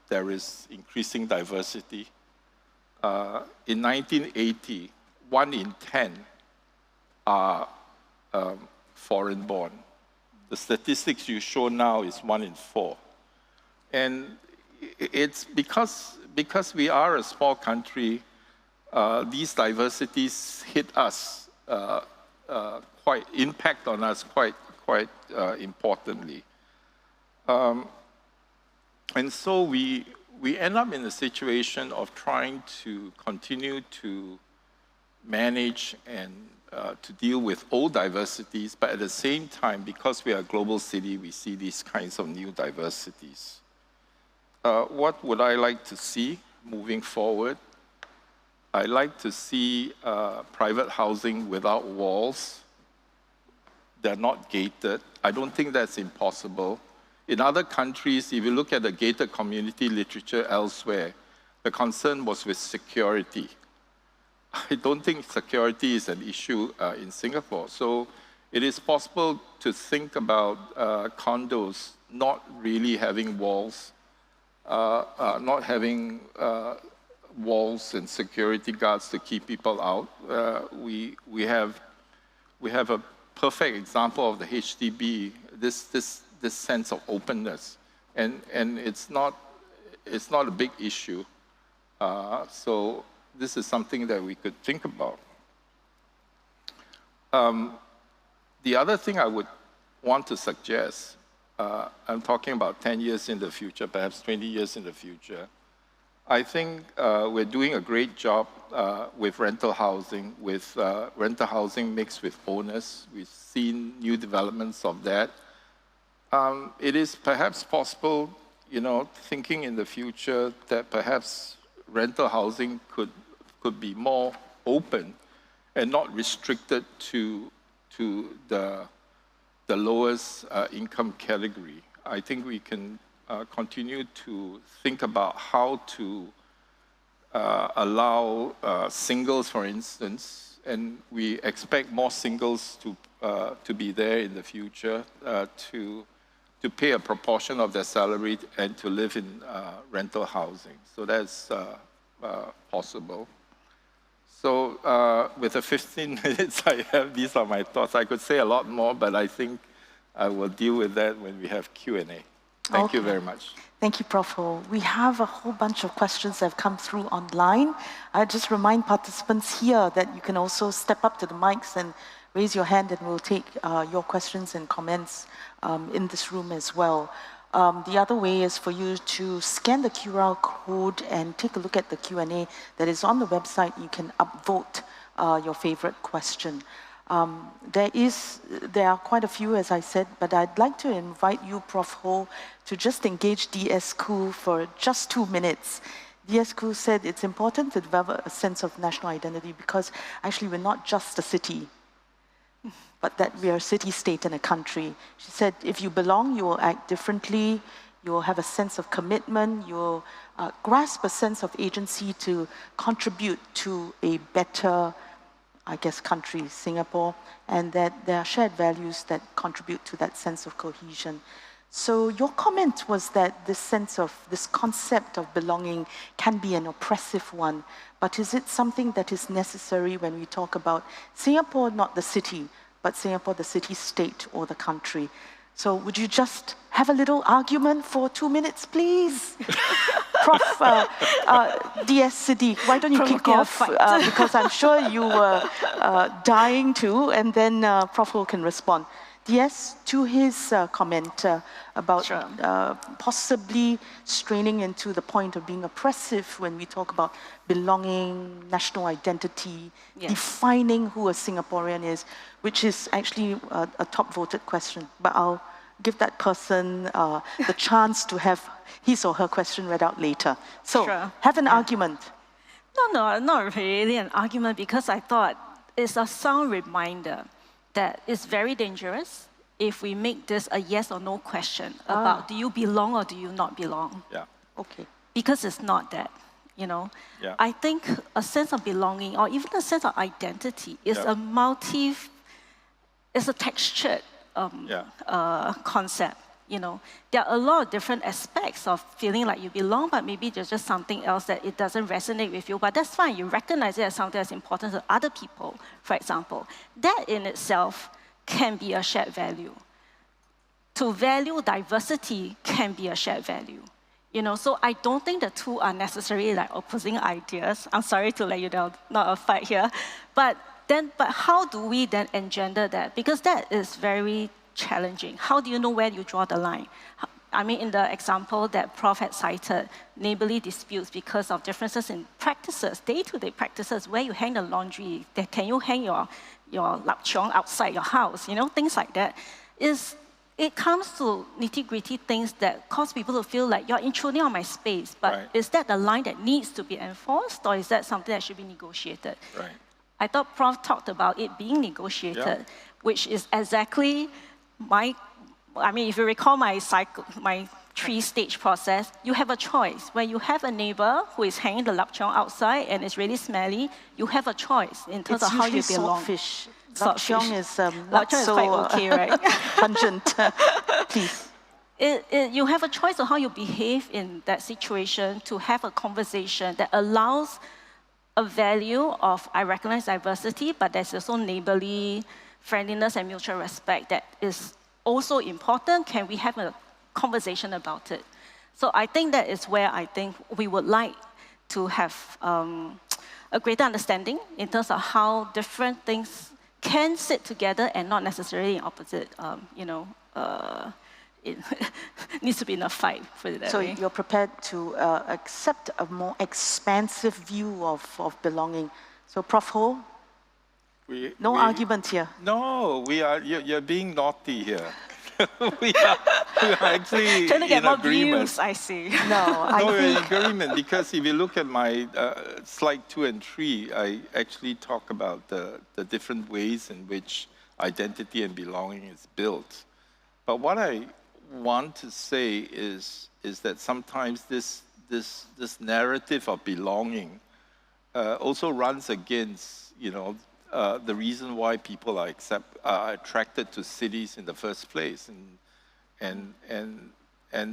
there is increasing diversity. In 1980, 1 in 10 are foreign born. The statistics you show now is 1 in 4. And it's because we are a small country, these diversities hit us, impact on us quite importantly. And so we end up in a situation of trying to continue to manage and to deal with old diversities, but at the same time, because we are a global city, we see these kinds of new diversities. What would I like to see moving forward? I like to see private housing without walls. They're not gated. I don't think that's impossible. In other countries, if you look at the gated community literature elsewhere, the concern was with security. I don't think security is an issue in Singapore. So it is possible to think about condos not really having walls, not having walls and security guards to keep people out. We have a perfect example of the HDB, this sense of openness, and it's not a big issue. So this is something that we could think about. The other thing I would want to suggest, I'm talking about 10 years in the future, perhaps 20 years in the future. I think we're doing a great job with rental housing mixed with owners. We've seen new developments of that. It is perhaps possible thinking in the future that perhaps rental housing could be more open and not restricted to the lowest income category. I think we can continue to think about how to allow singles, for instance, and we expect more singles to be there in the future to pay a proportion of their salary and to live in rental housing. So that's possible. So with the 15 minutes I have, these are my thoughts. I could say a lot more, but I think I will deal with that when we have Q&A. Thank you very much. Thank you, Prof. Ho. We have a whole bunch of questions that have come through online. I just remind participants here that you can also step up to the mics and raise your hand, and we'll take your questions and comments in this room as well. The other way is for you to scan the QR code and take a look at the Q&A that is on the website. You can upvote your favorite question. There are quite a few, as I said, but I'd like to invite you, Prof. Ho, to just engage DS Khoo for just 2 minutes. DS Khoo said it's important to develop a sense of national identity because actually we're not just a city, but that we are a city-state and a country. She said, if you belong, you will act differently, you will have a sense of commitment, you will grasp a sense of agency to contribute to a better, I guess, country, Singapore, and that there are shared values that contribute to that sense of cohesion. So your comment was that this concept of belonging can be an oppressive one, but is it something that is necessary when we talk about Singapore, not the city, but Singapore, the city-state or the country? So would you just have a little argument for 2 minutes, please? Prof. DS Siddiq, why don't you kick off? Because I'm sure you were dying to, and then Prof. Ho can respond. DS, to his comment about possibly straining into the point of being oppressive when we talk about belonging, national identity, defining who a Singaporean is, which is actually a top voted question. But I'll give that person the chance to have his or her question read out later. So have an argument. No, not really an argument, because I thought it's a sound reminder that it's very dangerous if we make this a yes or no question about do you belong or do you not belong? Yeah. Okay. Because it's not that, Yeah. I think a sense of belonging or even a sense of identity is it's a textured concept. There are a lot of different aspects of feeling like you belong, but maybe there's just something else that it doesn't resonate with you, but that's fine. You recognize it as something that's important to other people, for example. That in itself can be a shared value. To value diversity can be a shared value. So I don't think the two are necessarily like opposing ideas. I'm sorry to let you down, not a fight here. But how do we then engender that? Because that is very challenging. How do you know where you draw the line? I mean, in the example that Prof had cited, neighborly disputes because of differences in practices, day-to-day practices, where you hang the laundry, can you hang your lap chong outside your house, things like that. It comes to nitty-gritty things that cause people to feel like you're intruding on my space, but is that the line that needs to be enforced, or is that something that should be negotiated? Right. I thought Prof talked about it being negotiated, which is exactly if you recall my 3-stage process, you have a choice. When you have a neighbor who is hanging the lapchong outside and it's really smelly, you have a choice in terms of how you belong. Saltfish. Lapchong is not so is quite okay, right? Pungent. Please. You have a choice of how you behave in that situation to have a conversation that allows a value of, I recognize diversity, but there's also neighborly friendliness and mutual respect that is also important. Can we have a conversation about it? So I think that is where I think we would like to have a greater understanding in terms of how different things can sit together and not necessarily in opposite, it needs to be in a fight, put it that way. So you're prepared to accept a more expansive view of belonging. So Prof. Ho, no argument here. No, you're being naughty here. we are actually Trying to get in more agreement. views, I see. No, I No, we're in think agreement because if you look at my slide 2 and 3, I actually talk about the different ways in which identity and belonging is built. But what I want to say is that sometimes this narrative of belonging also runs against, the reason why people are attracted to cities in the first place, and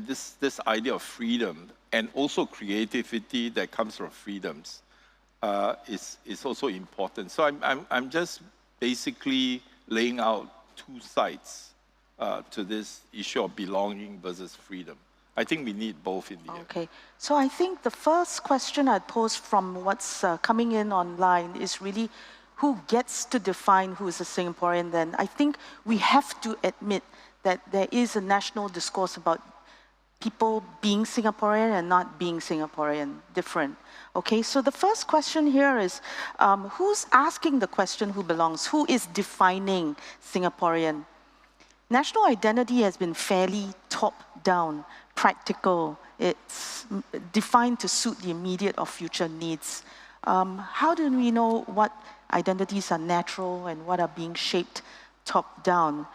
this idea of freedom and also creativity that comes from freedoms is also important. So I'm just basically laying out two sides to this issue of belonging versus freedom. I think we need both in the end. okay. So I think the first question I'd pose from what's coming in online is really who gets to define who is a Singaporean then. I think we have to admit that there is a national discourse about people being Singaporean and not being Singaporean, different. Okay, so the first question here is, who's asking the question who belongs? Who is defining Singaporean? National identity has been fairly top-down, practical. It's defined to suit the immediate or future needs. How do we know what identities are natural and what are being shaped top-down?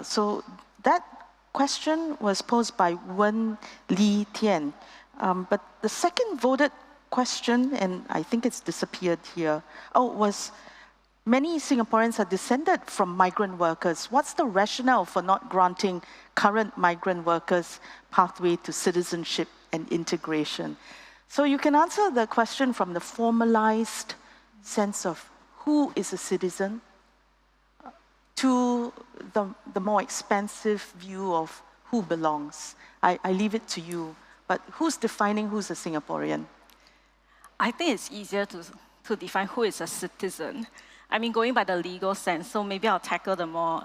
So that question was posed by Wen Li Tian. But the second voted question, and I think it's disappeared here, was many Singaporeans are descended from migrant workers. What's the rationale for not granting current migrant workers pathway to citizenship and integration? So you can answer the question from the formalized sense of who is a citizen to the more expansive view of who belongs. I leave it to you, but who's defining who's a Singaporean? I think it's easier to define who is a citizen. I mean, going by the legal sense, so maybe I'll tackle the more,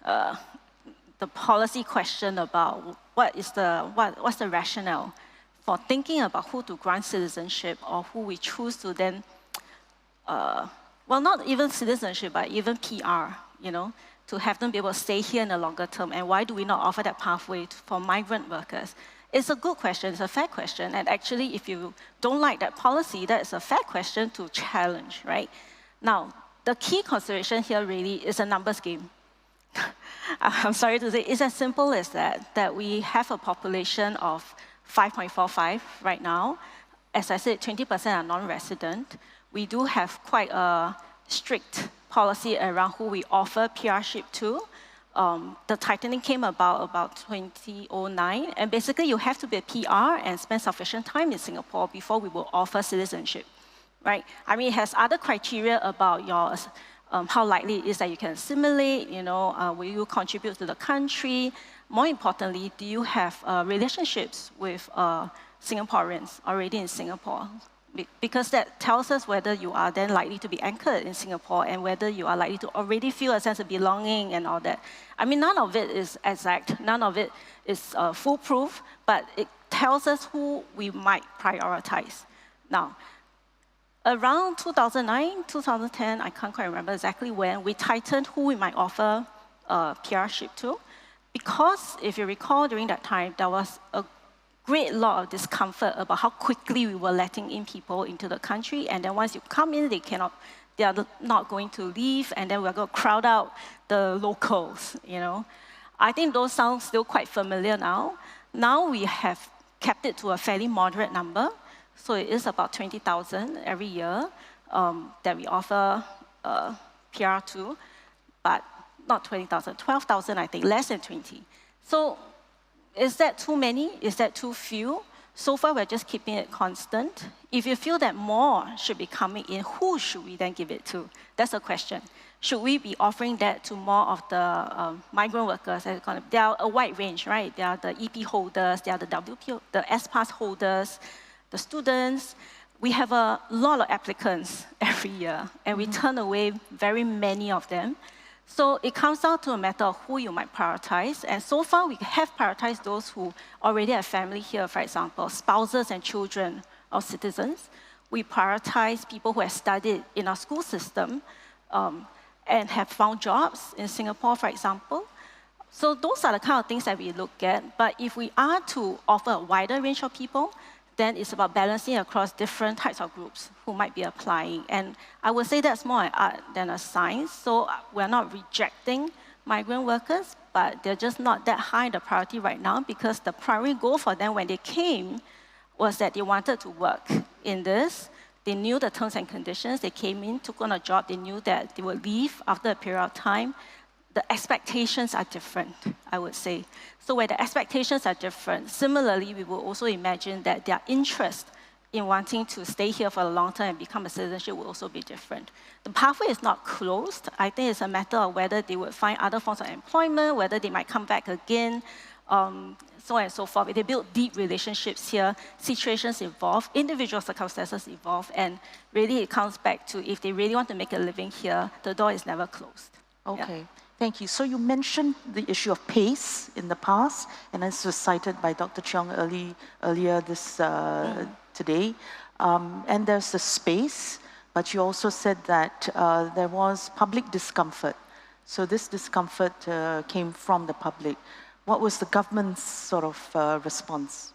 the policy question about what's the rationale for thinking about who to grant citizenship or who we choose to then, well, not even citizenship, but even PR, to have them be able to stay here in the longer term, and why do we not offer that pathway for migrant workers? It's a good question, it's a fair question, and actually if you don't like that policy, that is a fair question to challenge, right? Now, the key consideration here really is a numbers game. I'm sorry to say, it's as simple as that we have a population of 5.45 right now. As I said, 20% are non-resident. We do have quite a strict policy around who we offer PRship to. The tightening came about 2009, and basically you have to be a PR and spend sufficient time in Singapore before we will offer citizenship, right? I mean, it has other criteria about your, how likely it is that you can assimilate, will you contribute to the country? More importantly, do you have relationships with Singaporeans already in Singapore? Because that tells us whether you are then likely to be anchored in Singapore and whether you are likely to already feel a sense of belonging and all that. I mean, none of it is exact, none of it is foolproof, but it tells us who we might prioritize. Now, around 2009, 2010, I can't quite remember exactly when, we tightened who we might offer PRship to. Because, if you recall, during that time, there was a great lot of discomfort about how quickly we were letting in people into the country, and then once you come in, they are not going to leave, and then we're going to crowd out the locals, I think those sound still quite familiar now. Now we have kept it to a fairly moderate number, so it is about 20,000 every year that we offer PR to, but not 20,000, 12,000 I think, less than 20. So is that too many? Is that too few? So far, we're just keeping it constant. If you feel that more should be coming in, who should we then give it to? That's the question. Should we be offering that to more of the migrant workers? They are a wide range, right? They are the EP holders, they are the WP, the S-Pass holders, the students. We have a lot of applicants every year, and we turn away very many of them. So it comes down to a matter of who you might prioritize. And so far, we have prioritized those who already have family here, for example, spouses and children of citizens. We prioritize people who have studied in our school system. and have found jobs in Singapore, for example. So those are the kind of things that we look at. But if we are to offer a wider range of people, then it's about balancing across different types of groups who might be applying. And I would say that's more an art than a science. So we're not rejecting migrant workers, but they're just not that high in the priority right now, because the primary goal for them when they came was that they wanted to work in this. They knew the terms and conditions. They came in, took on a job. They knew that they would leave after a period of time. The expectations are different, I would say. So where the expectations are different, similarly, we will also imagine that their interest in wanting to stay here for the long term and become a citizenship will also be different. The pathway is not closed. I think it's a matter of whether they would find other forms of employment, whether they might come back again, so on and so forth. If they build deep relationships here, situations evolve, individual circumstances evolve, and really it comes back to if they really want to make a living here, the door is never closed. Okay. Yeah. Thank you. So you mentioned the issue of pace in the past, and this was cited by Dr. Chong earlier this today. And there's the space, but you also said that there was public discomfort. So this discomfort came from the public. What was the government's sort of response?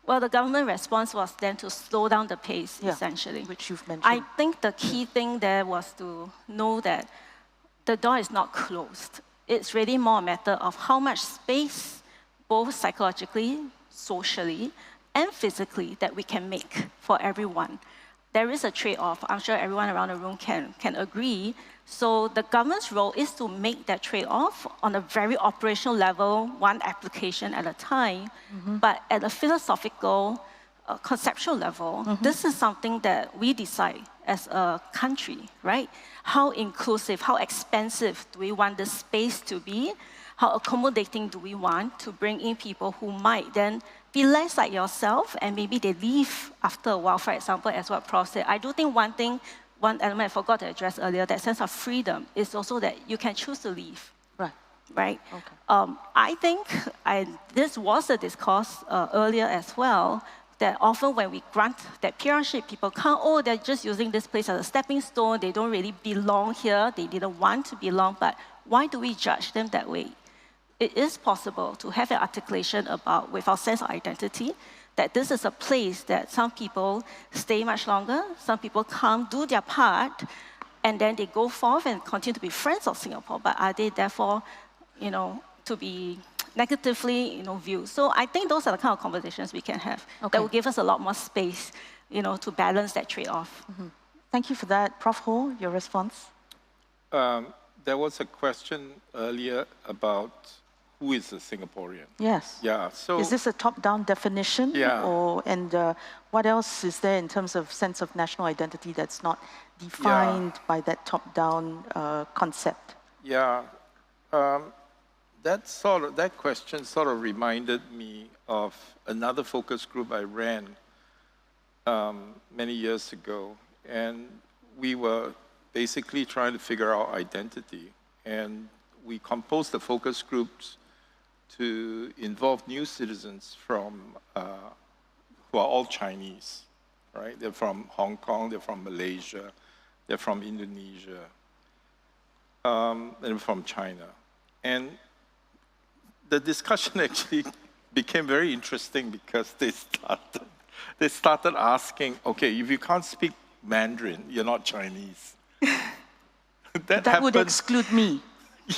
Well, the government response was then to slow down the pace, essentially. Which you've mentioned. I think the key thing there was to know that the door is not closed. It's really more a matter of how much space, both psychologically, socially, and physically, that we can make for everyone. There is a trade-off. I'm sure everyone around the room can agree. So the government's role is to make that trade-off on a very operational level, one application at a time. But at a philosophical, conceptual level, this is something that we decide as a country, right? How inclusive, how expansive do we want this space to be? How accommodating do we want to bring in people who might then be less like yourself, and maybe they leave after a while, for example, as what Prof said. I do think one element I forgot to address earlier, that sense of freedom, is also that you can choose to leave. Right? Okay. I think this was a discourse earlier as well, that often when we grant that peership, people come, oh, they're just using this place as a stepping stone, they don't really belong here, they didn't want to belong, but why do we judge them that way? It is possible to have an articulation about, with our sense of identity, that this is a place that some people stay much longer, some people come, do their part, and then they go forth and continue to be friends of Singapore, but are they therefore, to be negatively, viewed? So I think those are the kind of conversations we can have that will give us a lot more space, to balance that trade-off. Thank you for that. Prof. Ho, your response? There was a question earlier about who is a Singaporean. Yes. Yeah. So is this a top-down definition? Yeah. And what else is there in terms of sense of national identity that's not defined by that top-down concept? Yeah. That question sort of reminded me of another focus group I ran many years ago, and we were basically trying to figure out identity, and we composed the focus groups to involve new citizens from who are all Chinese, right? They're from Hong Kong, they're from Malaysia, they're from Indonesia, and from China, and the discussion actually became very interesting because they started asking, okay, if you can't speak Mandarin, you're not Chinese. that would exclude me.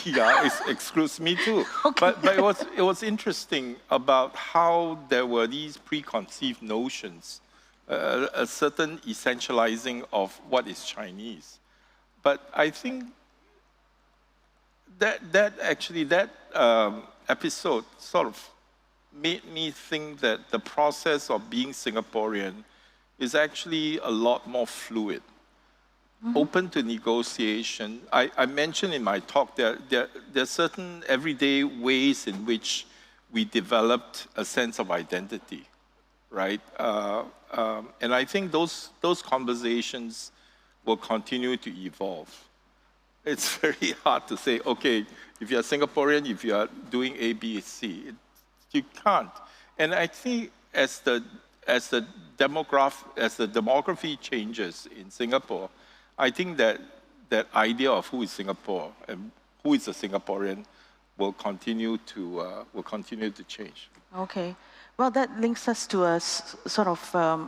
Yeah, it excludes me too. Okay. But it was interesting about how there were these preconceived notions, a certain essentializing of what is Chinese. But I think that episode sort of made me think that the process of being Singaporean is actually a lot more fluid, open to negotiation. I mentioned in my talk that there are certain everyday ways in which we developed a sense of identity, right? And I think those conversations will continue to evolve. It's very hard to say, okay, if you're Singaporean, if you are doing A, B, C, you can't. And I think as the demography changes in Singapore, I think that that idea of who is Singapore and who is a Singaporean will continue to change. Okay. Well, that links us to a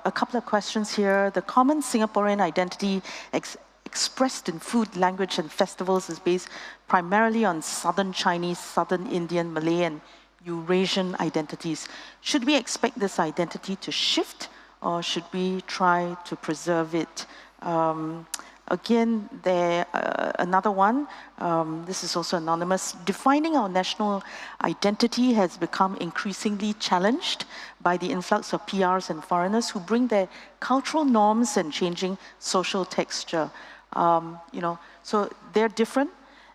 a couple of questions here. The common Singaporean identity expressed in food, language, and festivals is based primarily on Southern Chinese, Southern Indian, Malay, and Eurasian identities. Should we expect this identity to shift, or should we try to preserve it? Again, another one, this is also anonymous. Defining our national identity has become increasingly challenged by the influx of PRs and foreigners who bring their cultural norms and changing social texture. So they're different.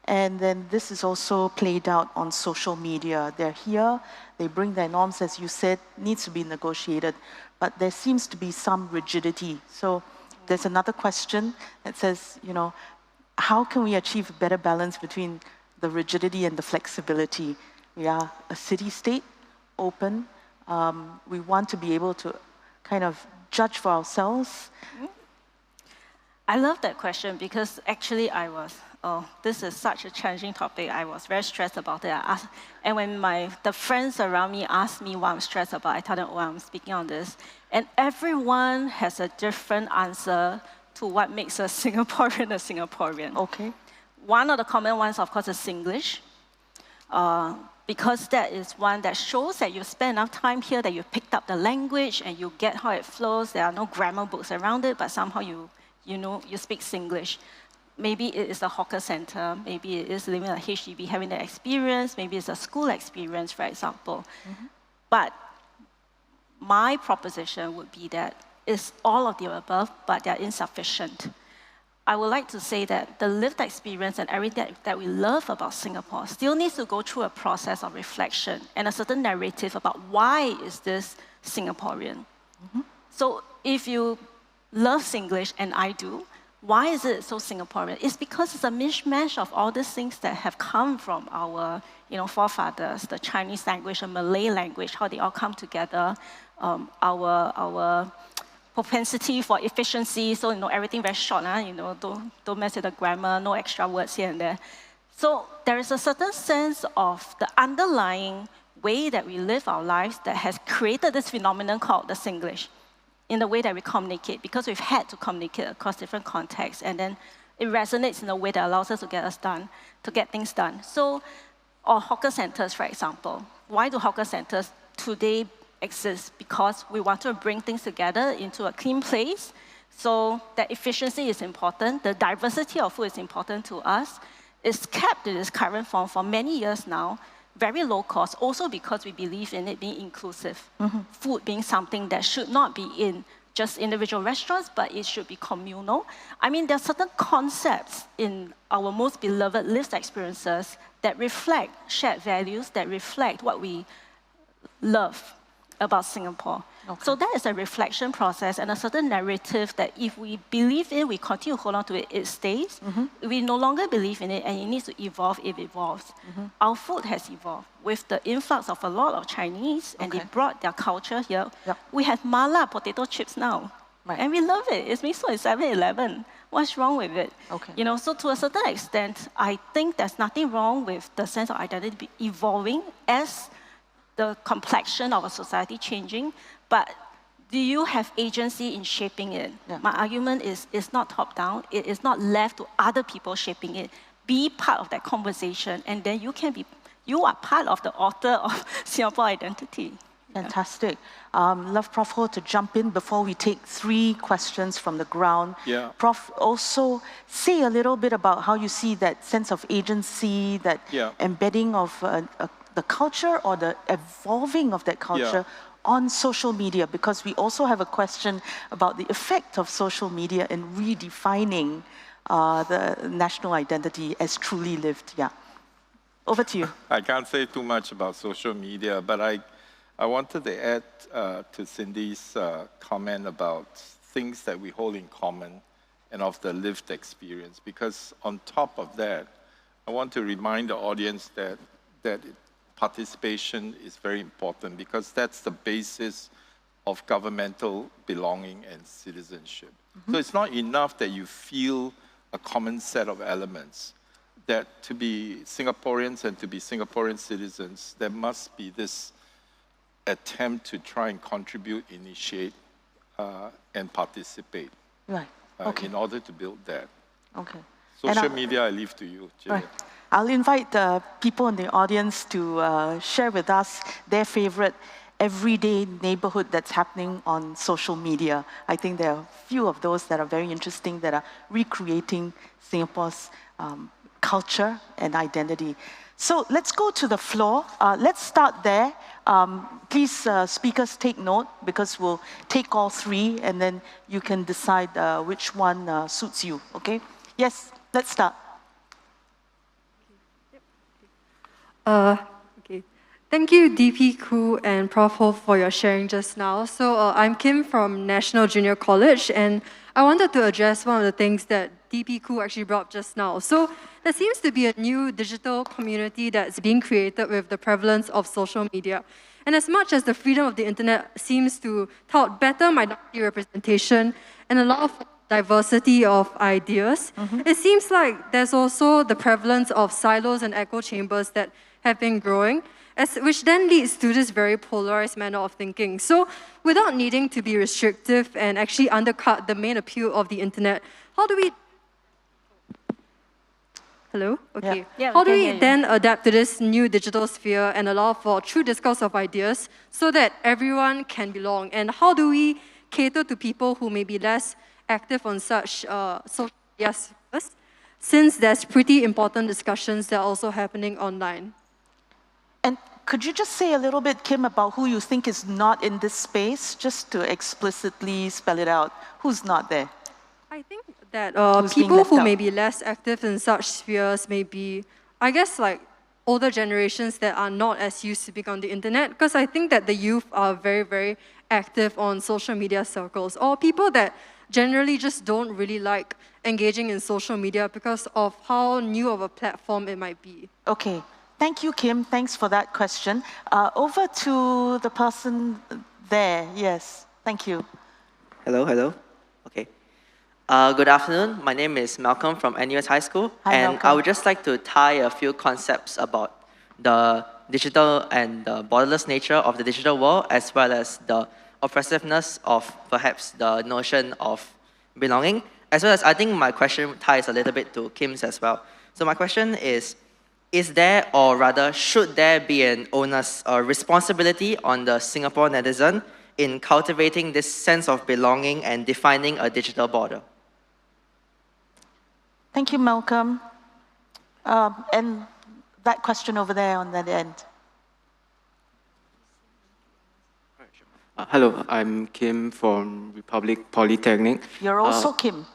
And then this is also played out on social media. They're here, they bring their norms, as you said, needs to be negotiated. But there seems to be some rigidity. So there's another question that says, how can we achieve a better balance between the rigidity and the flexibility? We are a city-state, open. We want to be able to kind of judge for ourselves. I love that question because actually this is such a challenging topic. I was very stressed about it. And when the friends around me asked me what I'm stressed about, I told them, I'm speaking on this. And everyone has a different answer to what makes a Singaporean a Singaporean. Okay. One of the common ones, of course, is Singlish. Because that is one that shows that you spend enough time here, that you picked up the language and you get how it flows. There are no grammar books around it, but somehow you speak Singlish. Maybe it is a hawker center, maybe it is living in a HDB, having that experience, maybe it's a school experience, for example. Mm-hmm. But my proposition would be that it's all of the above, but they're insufficient. I would like to say that the lived experience and everything that we love about Singapore still needs to go through a process of reflection and a certain narrative about why is this Singaporean. Mm-hmm. So if you love Singlish, and I do, why is it so Singaporean? It's because it's a mishmash of all these things that have come from our forefathers, the Chinese language, the Malay language, how they all come together, our propensity for efficiency, so everything very short, don't mess with the grammar, no extra words here and there. So there is a certain sense of the underlying way that we live our lives that has created this phenomenon called the Singlish, in the way that we communicate, because we've had to communicate across different contexts, and then it resonates in a way that allows us to get things done. So, or hawker centers, for example. Why do hawker centers today exist? Because we want to bring things together into a clean place, so that efficiency is important, the diversity of food is important to us. It's kept in its current form for many years now, very low cost, also because we believe in it being inclusive. Mm-hmm. Food being something that should not be in just individual restaurants, but it should be communal. I mean, there are certain concepts in our most beloved lived experiences that reflect shared values, that reflect what we love about Singapore. Okay. So that is a reflection process and a certain narrative that if we believe in, we continue to hold on to it, it stays. Mm-hmm. If we no longer believe in it and it needs to evolve, it evolves. Mm-hmm. Our food has evolved with the influx of a lot of Chinese, and they brought their culture here. Yep. We have mala potato chips now, and we love it. It's being sold in 7-Eleven. What's wrong with it? Okay. So to a certain extent, I think there's nothing wrong with the sense of identity evolving as the complexion of a society changing, but do you have agency in shaping it? Yeah. My argument is it's not top-down. It is not left to other people shaping it. Be part of that conversation, and then you are part of the author of Singapore identity. Fantastic. Love Prof. Ho to jump in before we take 3 questions from the ground. Yeah. Prof, also say a little bit about how you see that sense of agency, that embedding of the culture or the evolving of that culture on social media, because we also have a question about the effect of social media in redefining the national identity as truly lived. Yeah. Over to you. I can't say too much about social media, but I wanted to add to Cindy's comment about things that we hold in common and of the lived experience, because on top of that, I want to remind the audience that participation is very important, because that's the basis of governmental belonging and citizenship. Mm-hmm. So it's not enough that you feel a common set of elements. That to be Singaporeans and to be Singaporean citizens, there must be this attempt to try and contribute, initiate, and participate. Right. Okay. In order to build that. Okay. Social media, I leave to you, Gillian. Right. I'll invite people in the audience to share with us their favorite everyday neighborhood that's happening on social media. I think there are a few of those that are very interesting that are recreating Singapore's culture and identity. So let's go to the floor. Let's start there. Please, speakers, take note because we'll take all three and then you can decide which one suits you, okay? Yes, let's start. Okay. Thank you, DP Khoo and Prof. Ho for your sharing just now. So I'm Kim from National Junior College, and I wanted to address one of the things that DP Khoo actually brought up just now. So there seems to be a new digital community that's being created with the prevalence of social media. And as much as the freedom of the internet seems to tout better minority representation and a lot of diversity of ideas, it seems like there's also the prevalence of silos and echo chambers that have been growing, which then leads to this very polarized manner of thinking. So without needing to be restrictive and actually undercut the main appeal of the internet, how do we... Hello? Okay. Yeah, how do we then adapt to this new digital sphere and allow for true discourse of ideas so that everyone can belong? And how do we cater to people who may be less active on such social media spheres, since there's pretty important discussions that are also happening online? And could you just say a little bit, Kim, about who you think is not in this space, just to explicitly spell it out? Who's not there? I think that people who may be less active in such spheres may be, I guess, like older generations that are not as used to being on the internet, because I think that the youth are very, very active on social media circles, or people that generally just don't really like engaging in social media because of how new of a platform it might be. Okay. Thank you, Kim. Thanks for that question. Over to the person there. Yes. Thank you. Hello. Okay. Good afternoon. My name is Malcolm from NUS High School. Hi, and Malcolm. I would just like to tie a few concepts about the digital and the borderless nature of the digital world, as well as the oppressiveness of perhaps the notion of belonging, as well as I think my question ties a little bit to Kim's as well. So my question is there, or rather, should there be an onus or responsibility on the Singapore netizen in cultivating this sense of belonging and defining a digital border? Thank you, Malcolm. And that question over there on that end. Hello, I'm Kim from Republic Polytechnic. You're also Kim.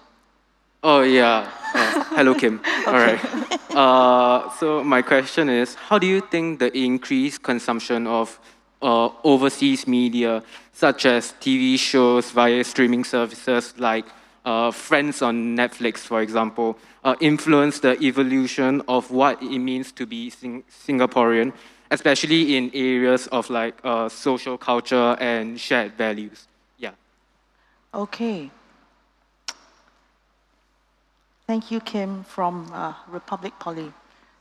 Oh, yeah. Hello, Kim. All right. So my question is, how do you think the increased consumption of overseas media, such as TV shows via streaming services like Friends on Netflix, for example, influence the evolution of what it means to be Singaporean, especially in areas of like social culture and shared values? Yeah. Okay. Thank you, Kim, from Republic Poly.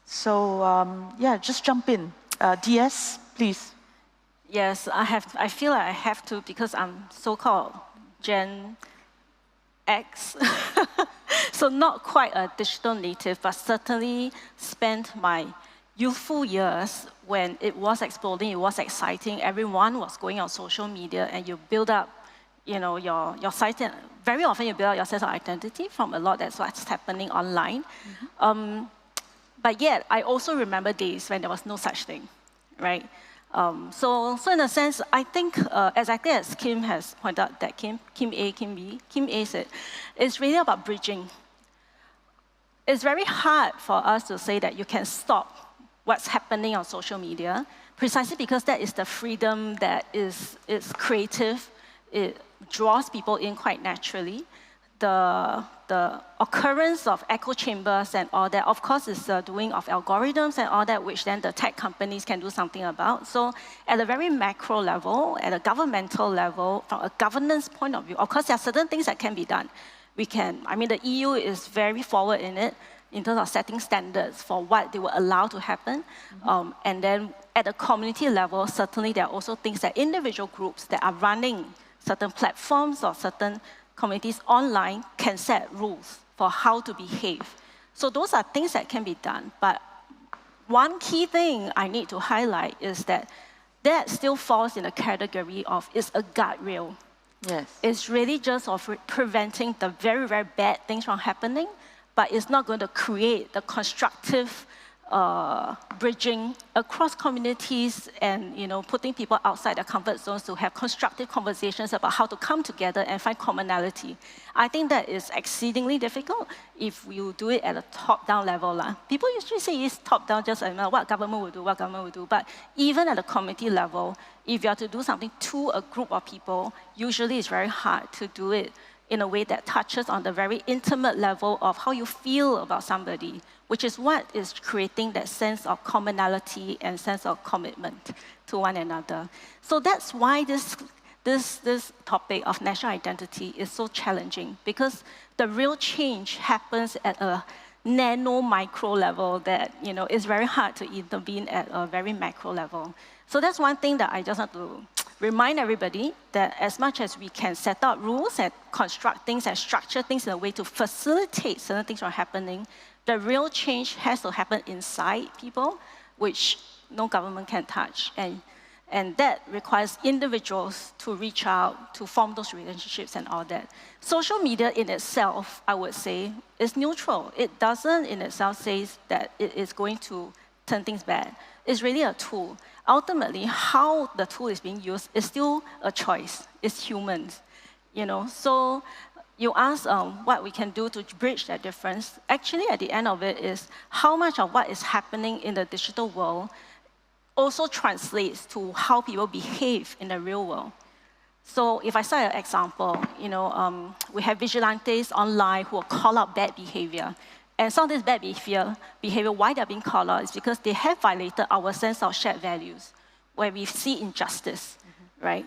So, yeah, just jump in. DS, please. Yes, I feel like I have to because I'm so-called Gen X. So not quite a digital native, but certainly spent my youthful years when it was exploding, it was exciting, everyone was going on social media and you build up, you know, your site. Very often you build up your sense of identity from a lot that's what's happening online. But yet, I also remember days when there was no such thing, right? So in a sense, I think exactly as Kim has pointed out, that Kim A, Kim B, Kim A said, it's really about bridging. It's very hard for us to say that you can stop what's happening on social media, precisely because that is the freedom that is creative. It draws people in quite naturally. The occurrence of echo chambers and all that, of course, is the doing of algorithms and all that, which then the tech companies can do something about. So at a very macro level, at a governmental level, from a governance point of view, of course, there are certain things that can be done. We can, I mean, the EU is very forward in it, in terms of setting standards for what they will allow to happen. And then at the community level, certainly there are also things that individual groups that are running certain platforms or certain communities online can set rules for how to behave. So those are things that can be done. But one key thing I need to highlight is that that still falls in the category of it's a guardrail. Yes. It's really just of preventing the very, very bad things from happening, but it's not going to create the constructive bridging across communities and putting people outside their comfort zones to have constructive conversations about how to come together and find commonality. I think that is exceedingly difficult if you do it at a top-down level. People usually say it's top-down, just what government will do, what government will do. But even at the community level, if you are to do something to a group of people, usually it's very hard to do it in a way that touches on the very intimate level of how you feel about somebody, which is what is creating that sense of commonality and sense of commitment to one another. So that's why this topic of national identity is so challenging, because the real change happens at a nano micro level that is very hard to intervene at a very macro level. So that's one thing that I just want to remind everybody, that as much as we can set out rules and construct things and structure things in a way to facilitate certain things from happening, the real change has to happen inside people, which no government can touch. And that requires individuals to reach out, to form those relationships and all that. Social media in itself, I would say, is neutral. It doesn't in itself say that it is going to turn things bad. It's really a tool. Ultimately, how the tool is being used is still a choice. It's humans, So you ask what we can do to bridge that difference. Actually, at the end of it is how much of what is happening in the digital world also translates to how people behave in the real world. So if I cite an example, we have vigilantes online who will call out bad behavior. And some of this bad behavior, why they're being called out is because they have violated our sense of shared values, where we see injustice, right?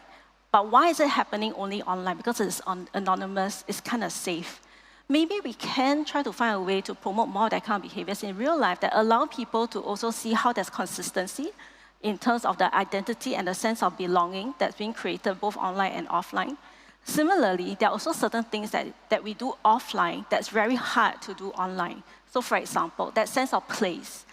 But why is it happening only online? Because it's anonymous, it's kind of safe. Maybe we can try to find a way to promote more of that kind of behaviors in real life that allow people to also see how there's consistency in terms of the identity and the sense of belonging that's being created both online and offline. Similarly, there are also certain things that we do offline that's very hard to do online. So for example, that sense of place.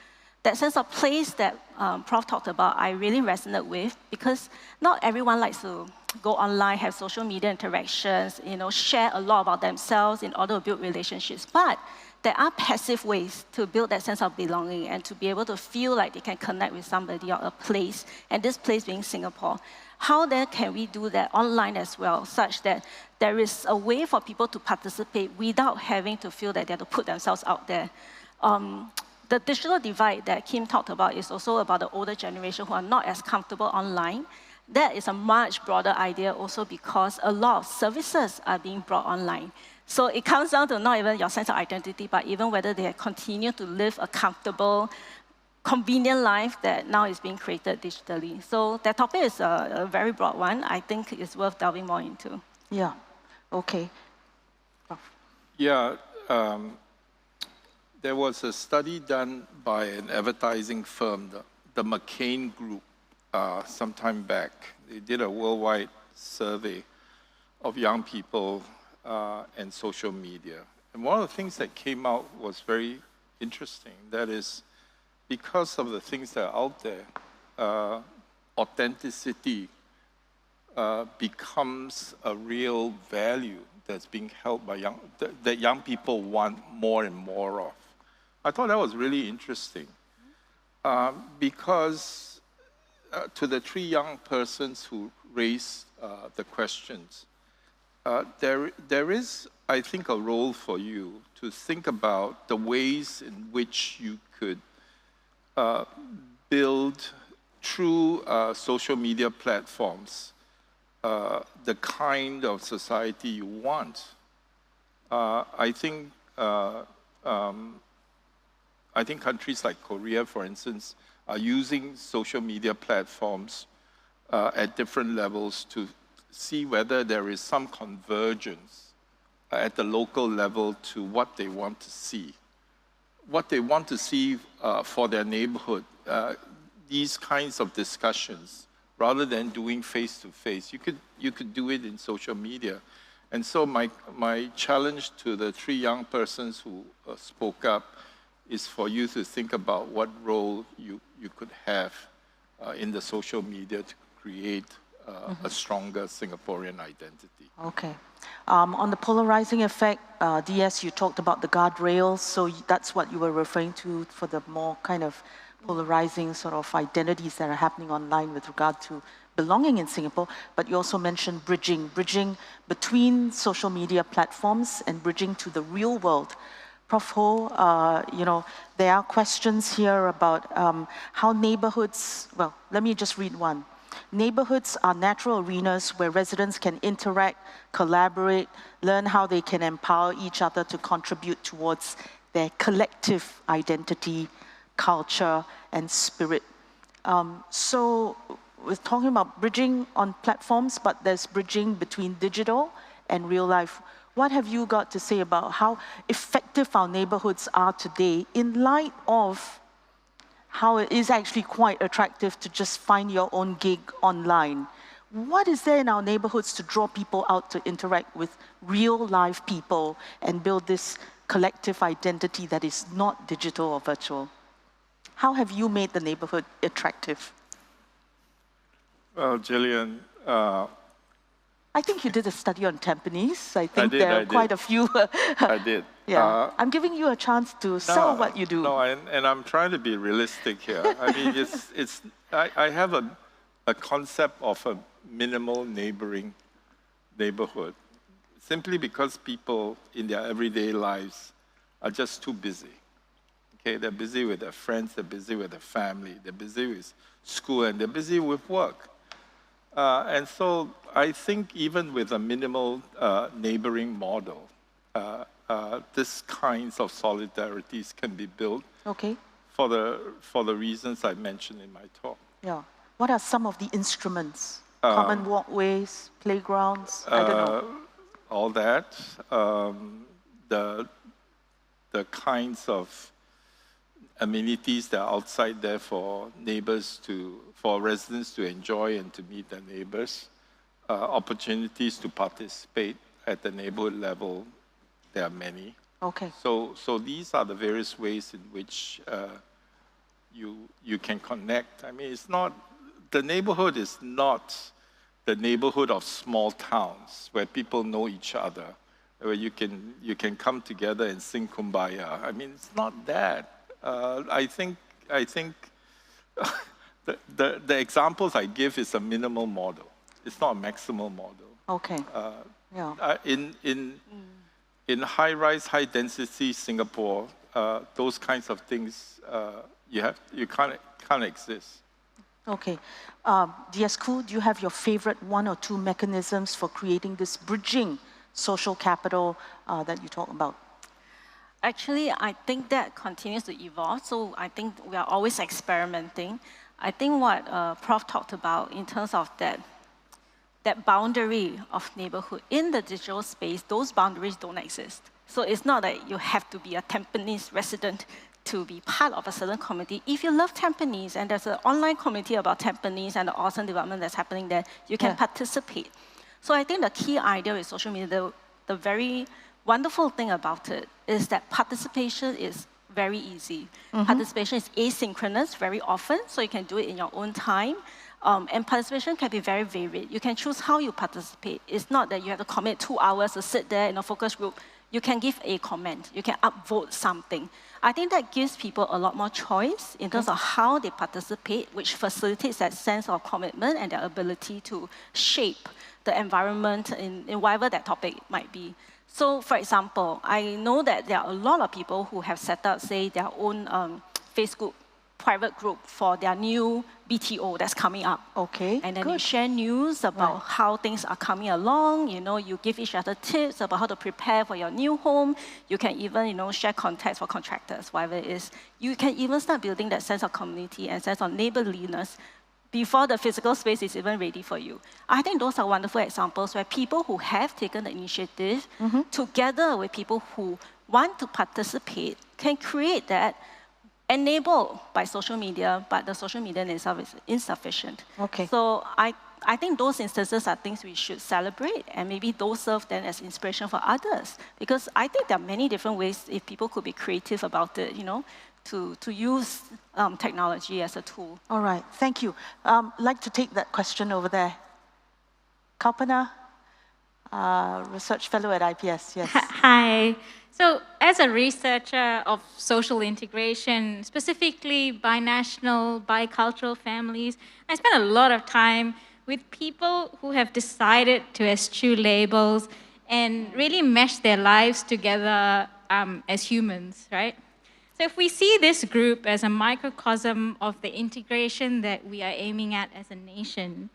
That sense of place that Prof talked about, I really resonate with, because not everyone likes to go online, have social media interactions, share a lot about themselves in order to build relationships. But there are passive ways to build that sense of belonging and to be able to feel like they can connect with somebody or a place, and this place being Singapore. How then can we do that online as well, such that there is a way for people to participate without having to feel that they have to put themselves out there? The digital divide that Kim talked about is also about the older generation who are not as comfortable online. That is a much broader idea also because a lot of services are being brought online. So it comes down to not even your sense of identity, but even whether they continue to live a comfortable, convenient life that now is being created digitally. So that topic is a very broad one. I think it's worth delving more into. Yeah, okay. Yeah, there was a study done by an advertising firm, the McCain Group, some time back. They did a worldwide survey of young people and social media. And one of the things that came out was very interesting. That is, because of the things that are out there, authenticity becomes a real value that's being held by that young people want more and more of. I thought that was really interesting because to the three young persons who raised the questions, there is, I think, a role for you to think about the ways in which you could build through social media platforms the kind of society you want. I think countries like Korea, for instance, are using social media platforms at different levels to see whether there is some convergence at the local level to what they want to see. What they want to see for their neighborhood, these kinds of discussions, rather than doing face-to-face. You could do it in social media. And so my challenge to the three young persons who spoke up is for you to think about what role you could have in the social media to create a stronger Singaporean identity. Okay. On the polarizing effect, DS, you talked about the guardrails, so that's what you were referring to for the more kind of polarizing sort of identities that are happening online with regard to belonging in Singapore, but you also mentioned bridging between social media platforms and bridging to the real world. Prof. Ho, there are questions here about how neighborhoods, well, let me just read one. Neighborhoods are natural arenas where residents can interact, collaborate, learn how they can empower each other to contribute towards their collective identity, culture, and spirit. So we're talking about bridging on platforms, but there's bridging between digital and real life. What have you got to say about how effective our neighborhoods are today in light of how it is actually quite attractive to just find your own gig online? What is there in our neighborhoods to draw people out to interact with real live people and build this collective identity that is not digital or virtual? How have you made the neighborhood attractive? Well, Gillian, I think you did a study on Tampines. I think there are I quite did. a few. I did. Yeah, I'm giving you a chance to sell what you do. No, and I'm trying to be realistic here. I mean, I have a concept of a minimal neighborhood, simply because people in their everyday lives are just too busy. Okay, they're busy with their friends, they're busy with their family, they're busy with school, and they're busy with work. And so I think even with a minimal neighboring model, this kinds of solidarities can be built for the reasons I mentioned in my talk. Yeah. What are some of the instruments? Common walkways, playgrounds, I don't know. All that. The kinds of amenities that are outside there for residents to enjoy and to meet their neighbors. Opportunities to participate at the neighborhood level, there are many. Okay. So these are the various ways in which you can connect. I mean, the neighborhood is not the neighborhood of small towns where people know each other, where you can come together and sing Kumbaya. I mean, it's not that. I think the examples I give is a minimal model. It's not a maximal model. Okay. Yeah. In high-rise, high-density Singapore, those kinds of things you can't exist. Okay. DS Khoo, do you have your favorite one or two mechanisms for creating this bridging social capital that you talk about? Actually, I think that continues to evolve. So I think we are always experimenting. I think what Prof talked about in terms of that boundary of neighborhood in the digital space, those boundaries don't exist. So it's not that you have to be a Tampines resident to be part of a certain community. If you love Tampines and there's an online community about Tampines and the awesome development that's happening there, you can participate. So I think the key idea with social media, the very wonderful thing about it is that participation is very easy. Participation is asynchronous very often, so you can do it in your own time. And participation can be very varied. You can choose how you participate. It's not that you have to commit 2 hours to sit there in a focus group. You can give a comment. You can upvote something. I think that gives people a lot more choice in terms of how they participate, which facilitates that sense of commitment and their ability to shape the environment in whatever that topic might be. So, for example, I know that there are a lot of people who have set up, say, their own Facebook private group for their new BTO that's coming up. Okay, and then you share news about how things are coming along. You know, you give each other tips about how to prepare for your new home. You can even, share contacts for contractors, whatever it is. You can even start building that sense of community and sense of neighborliness before the physical space is even ready for you. I think those are wonderful examples where people who have taken the initiative, together with people who want to participate, can create that, enabled by social media, but the social media in itself is insufficient. Okay. So I think those instances are things we should celebrate, and maybe those serve then as inspiration for others. Because I think there are many different ways if people could be creative about it, you know, to use technology as a tool. All right, thank you. Like to take that question over there. Kalpana, research fellow at IPS, yes. Hi. So as a researcher of social integration, specifically binational, bicultural families, I spend a lot of time with people who have decided to eschew labels and really mesh their lives together as humans, right? So if we see this group as a microcosm of the integration that we are aiming at as a nation,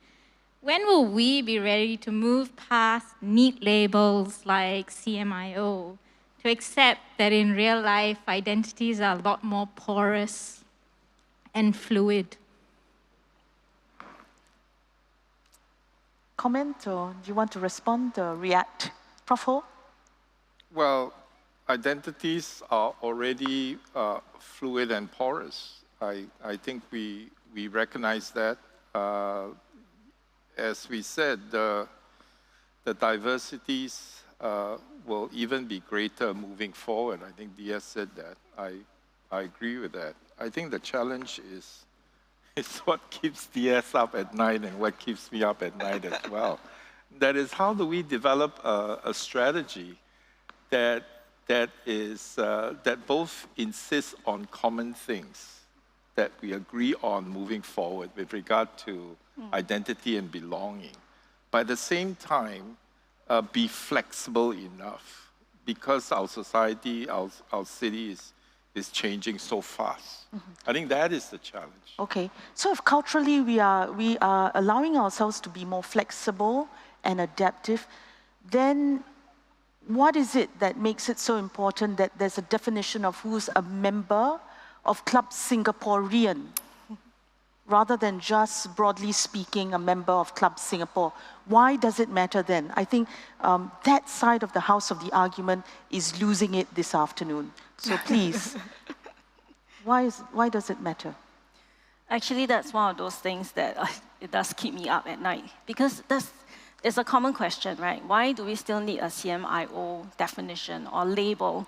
when will we be ready to move past neat labels like CMIO to accept that in real life, identities are a lot more porous and fluid? Comment, or do you want to respond or react? Prof. Ho? Well, identities are already fluid and porous. I think we recognize that. As we said, the diversities will even be greater moving forward. I think DS said that. I agree with that. I think the challenge is what keeps DS up at night and what keeps me up at night as well. That is, how do we develop a strategy that both insists on common things that we agree on moving forward with regard to identity and belonging, but at the same time, be flexible enough, because our society, our city is changing so fast. I think that is the challenge. Okay, so if culturally we are allowing ourselves to be more flexible and adaptive, then what is it that makes it so important that there's a definition of who's a member of Club Singaporean, rather than just broadly speaking a member of Club Singapore? Why does it matter then? I think that side of the house of the argument is losing it this afternoon. So please, why does it matter? Actually, that's one of those things that it does keep me up at night, because it's a common question, right? Why do we still need a CMIO definition or label?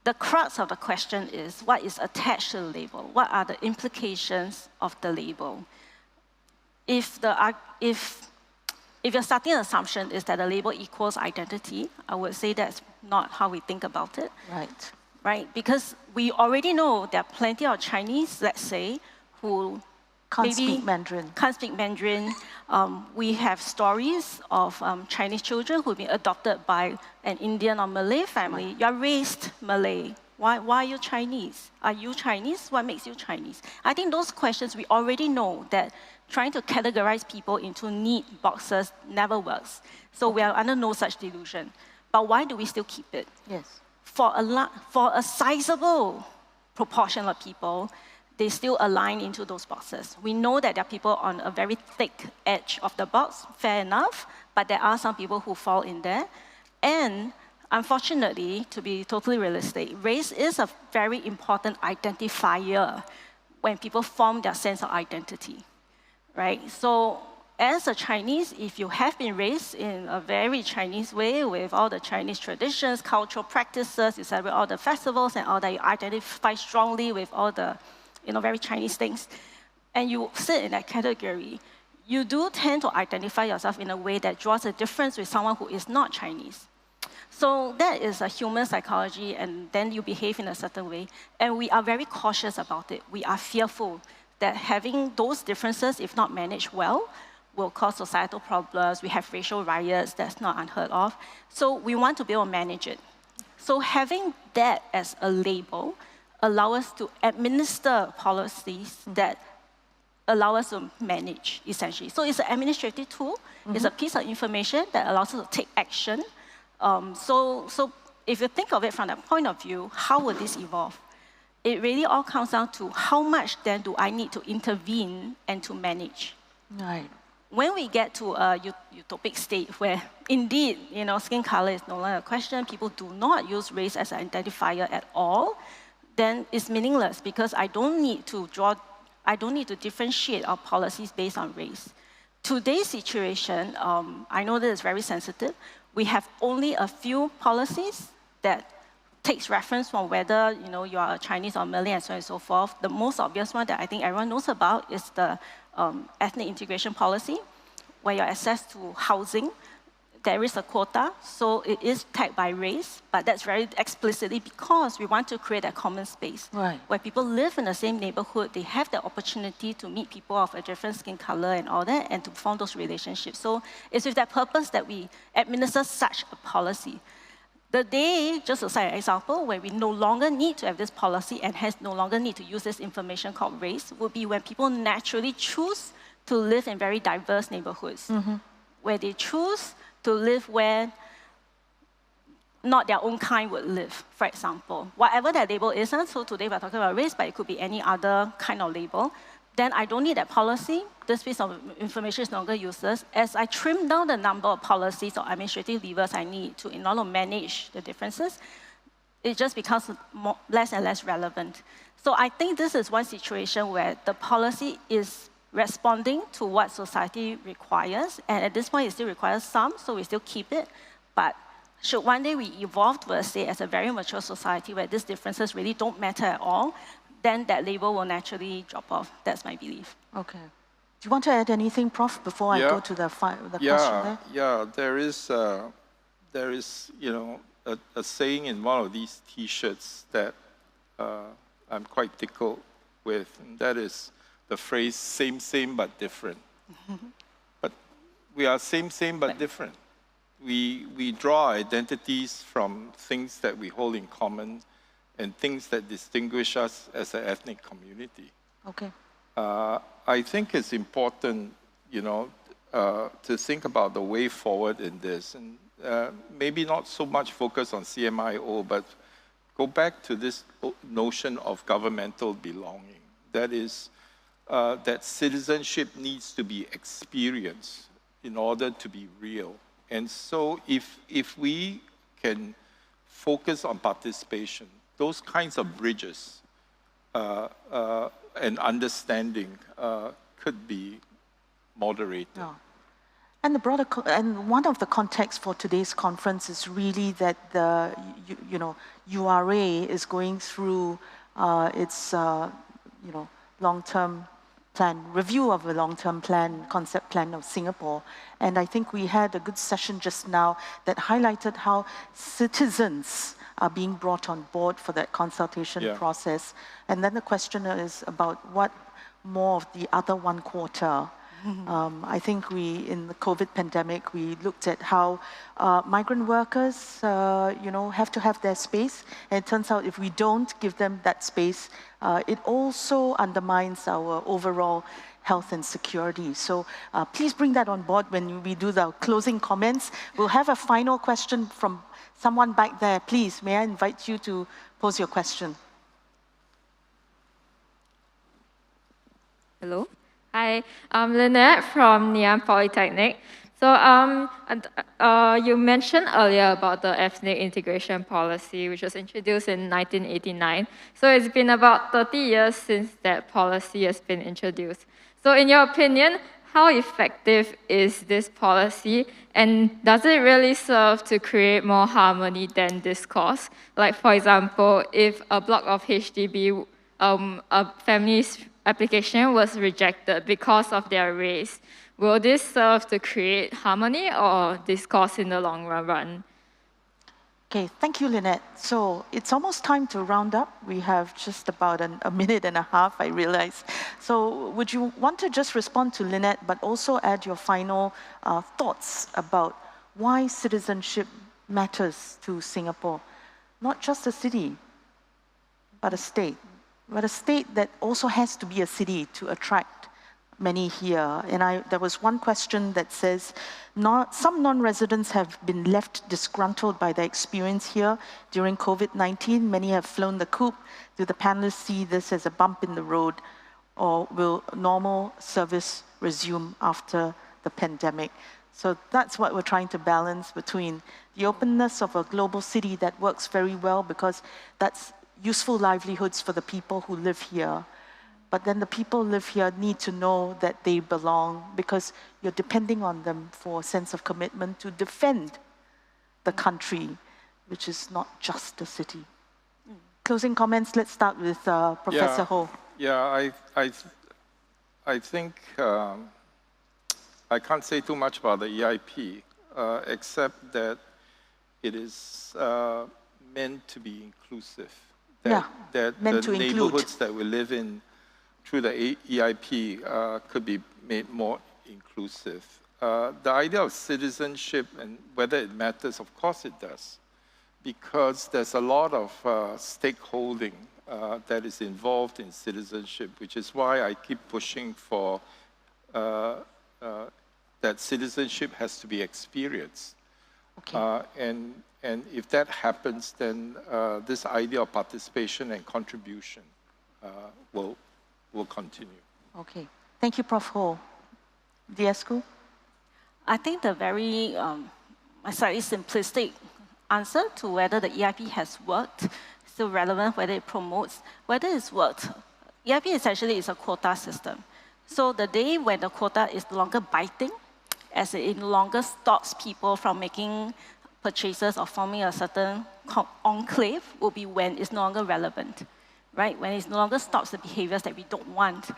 The crux of the question is what is attached to the label? What are the implications of the label? If your starting assumption is that the label equals identity, I would say that's not how we think about it. Right. Right? Because we already know there are plenty of Chinese, let's say, who Can't speak Mandarin. Can't speak Mandarin. We have stories of Chinese children who've been adopted by an Indian or Malay family. You're raised Malay. Why are you Chinese? Are you Chinese? What makes you Chinese? I think those questions, we already know that trying to categorize people into neat boxes never works. So we are under no such delusion. But why do we still keep it? Yes. For a sizable proportion of people, they still align into those boxes. We know that there are people on a very thick edge of the box, fair enough, but there are some people who fall in there. And unfortunately, to be totally realistic, race is a very important identifier when people form their sense of identity, right? So as a Chinese, if you have been raised in a very Chinese way with all the Chinese traditions, cultural practices, you celebrate all the festivals and all that, you identify strongly with all the very Chinese things, and you sit in that category, you do tend to identify yourself in a way that draws a difference with someone who is not Chinese. So that is a human psychology, and then you behave in a certain way. And we are very cautious about it. We are fearful that having those differences, if not managed well, will cause societal problems. We have racial riots, that's not unheard of. So we want to be able to manage it. So having that as a label allow us to administer policies that allow us to manage, essentially. So it's an administrative tool. It's a piece of information that allows us to take action. So if you think of it from that point of view, how will this evolve? it really all comes down to how much then do I need to intervene and to manage. Right. When we get to a utopic state where indeed, skin color is no longer a question, people do not use race as an identifier at all, then it's meaningless because I don't need to differentiate our policies based on race. Today's situation, I know that it's very sensitive. We have only a few policies that takes reference from whether you are a Chinese or Malay and so on and so forth. The most obvious one that I think everyone knows about is the ethnic integration policy, where your access to housing, there is a quota, so it is tagged by race, but that's very explicitly because we want to create a common space where people live in the same neighborhood, they have the opportunity to meet people of a different skin color and all that, and to form those relationships. So it's with that purpose that we administer such a policy. The day, just to cite an example, where we no longer need to have this policy and hence no longer need to use this information called race would be when people naturally choose to live in very diverse neighborhoods, where they choose to live where not their own kind would live, for example. Whatever that label is, so today we're talking about race, but it could be any other kind of label, then I don't need that policy. This piece of information is no longer useless. As I trim down the number of policies or administrative levers I need to in order to manage the differences, it just becomes less and less relevant. So I think this is one situation where the policy is responding to what society requires, and at this point it still requires some, so we still keep it. But should one day we evolve to a state as a very mature society where these differences really don't matter at all, then that label will naturally drop off. That's my belief. Okay. Do you want to add anything, Prof, before I go to the question there? Yeah, there is a saying in one of these T-shirts that I'm quite tickled with, and that is the phrase "same, same, but different." But we are same, same, but different. We draw identities from things that we hold in common and things that distinguish us as an ethnic community. Okay. I think it's important, to think about the way forward in this, and maybe not so much focus on CMIO, but go back to this notion of governmental belonging. That is, that citizenship needs to be experienced in order to be real. And so if we can focus on participation, those kinds of bridges and understanding could be moderated. Yeah. And the broader, and one of the contexts for today's conference is really that the URA is going through its long-term plan, review of the long-term plan, concept plan of Singapore. And I think we had a good session just now that highlighted how citizens are being brought on board for that consultation process. And then the question is about what more of the other one quarter. I think in the COVID pandemic, we looked at how migrant workers, have to have their space. And it turns out if we don't give them that space, it also undermines our overall health and security. So please bring that on board when we do the closing comments. We'll have a final question from someone back there. Please, may I invite you to pose your question? Hello. Hi, I'm Lynette from Ngee Polytechnic. So you mentioned earlier about the ethnic integration policy, which was introduced in 1989. So it's been about 30 years since that policy has been introduced. So in your opinion, how effective is this policy, and does it really serve to create more harmony than discourse? Like, for example, if a block of HDB, a family's application was rejected because of their race, will this serve to create harmony or discourse in the long run? Okay, thank you, Lynette. So it's almost time to round up. We have just about a minute and a half, I realize. So would you want to just respond to Lynette, but also add your final thoughts about why citizenship matters to Singapore? Not just a city, but a state. But a state that also has to be a city to attract many here. And there was one question that says, some non-residents have been left disgruntled by their experience here during COVID-19. Many have flown the coop. Do the panelists see this as a bump in the road, or will normal service resume after the pandemic? So that's what we're trying to balance between the openness of a global city that works very well because that's useful livelihoods for the people who live here. But then the people who live here need to know that they belong because you're depending on them for a sense of commitment to defend the country, which is not just the city. Closing comments, let's start with Professor Ho. Yeah, I think I can't say too much about the EIP, except that it is meant to be inclusive. That the neighborhoods that we live in through the EIP could be made more inclusive. The idea of citizenship and whether it matters, of course it does, because there's a lot of stakeholding that is involved in citizenship, which is why I keep pushing for that citizenship has to be experienced. Okay. And if that happens, then this idea of participation and contribution will continue. Okay. Thank you, Prof. Ho. Diasco? I think the very slightly simplistic answer to whether the EIP has worked, still relevant, whether it promotes, whether it's worked. EIP essentially is a quota system. So the day when the quota is no longer biting, as it no longer stops people from making purchases or forming a certain enclave, will be when it's no longer relevant, right? When it no longer stops the behaviors that we don't want,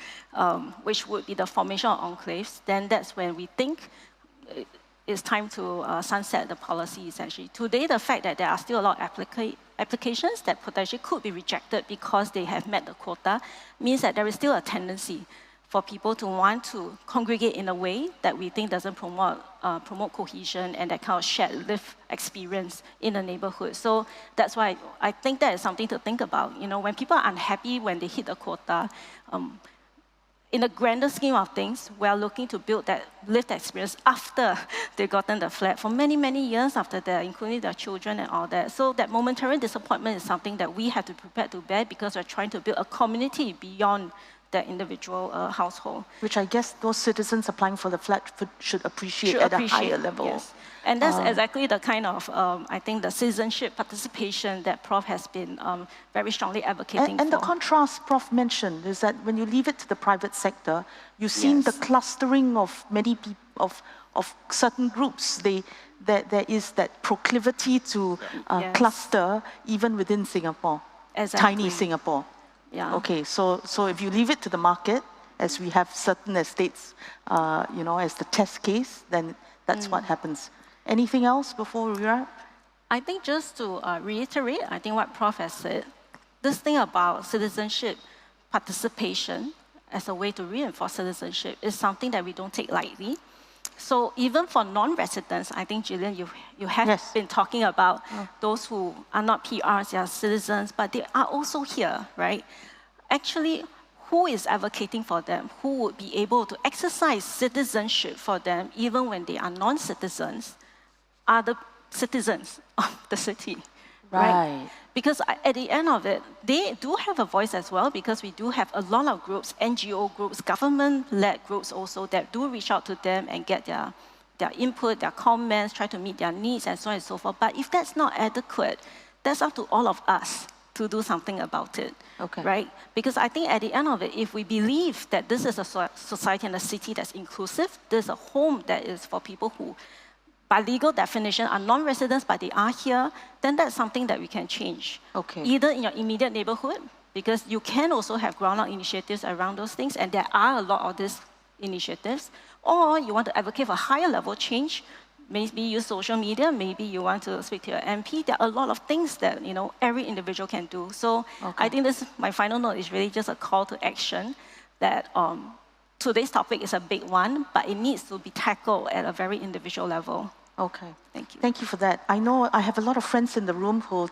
which would be the formation of enclaves, then that's when we think it's time to sunset the policy, essentially. Today, the fact that there are still a lot of applications that potentially could be rejected because they have met the quota means that there is still a tendency for people to want to congregate in a way that we think doesn't promote cohesion and that kind of shared lived experience in the neighborhood. So that's why I think that is something to think about. You know, when people are unhappy when they hit the quota, in the grander scheme of things, we are looking to build that lived experience after they've gotten the flat for many, many years after that, including their children and all that. So that momentary disappointment is something that we have to prepare to bear because we're trying to build a community beyond the individual household. Which I guess those citizens applying for the flat should appreciate at a higher level. Yes. And that's exactly the kind of, I think, the citizenship participation that Prof has been very strongly advocating for. And the contrast Prof mentioned is that when you leave it to the private sector, you've seen the clustering of many people, of certain groups. There is that proclivity to cluster even within Singapore, tiny Singapore. Yeah. Okay, so if you leave it to the market, as we have certain estates, you know, as the test case, then that's what happens. Anything else before we wrap? I think just to reiterate, I think what Prof has said, this thing about citizenship participation as a way to reinforce citizenship is something that we don't take lightly. So even for non-residents, I think, Gillian, you have been talking about those who are not PRs, they are citizens, but they are also here, right? Actually, who is advocating for them? Who would be able to exercise citizenship for them even when they are non-citizens are the citizens of the city, right? Because at the end of it, they do have a voice as well because we do have a lot of groups, NGO groups, government-led groups also that do reach out to them and get their input, their comments, try to meet their needs and so on and so forth. But if that's not adequate, that's up to all of us to do something about it, right? Because I think at the end of it, if we believe that this is a society and a city that's inclusive, there's a home that is for people who, by legal definition, are non-residents, but they are here, then that's something that we can change. Either in your immediate neighborhood, because you can also have ground-up initiatives around those things, and there are a lot of these initiatives, or you want to advocate for higher level change, maybe use social media, maybe you want to speak to your MP. There are a lot of things that, you know, every individual can do. So I think this, my final note is really just a call to action that today's topic is a big one, but it needs to be tackled at a very individual level. Okay. Thank you. Thank you for that. I know I have a lot of friends in the room who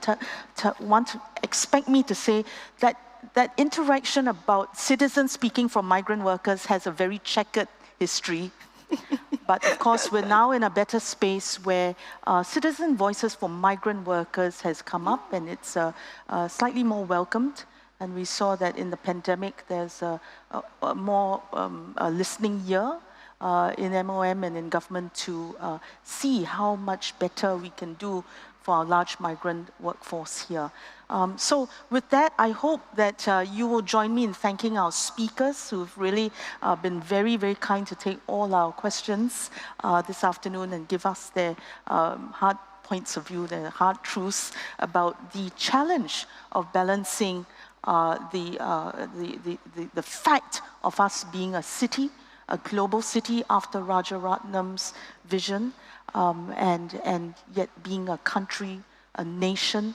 want to expect me to say that that interaction about citizens speaking for migrant workers has a very checkered history. But of course, we're now in a better space where citizen voices for migrant workers has come up, and it's slightly more welcomed. And we saw that in the pandemic, there's a more listening ear in MOM and in government to see how much better we can do for our large migrant workforce here. So with that, I hope that you will join me in thanking our speakers who've really been very, very kind to take all our questions this afternoon and give us their hard points of view, their hard truths about the challenge of balancing the fact of us being a city, a global city after Rajaratnam's vision, and yet being a country, a nation,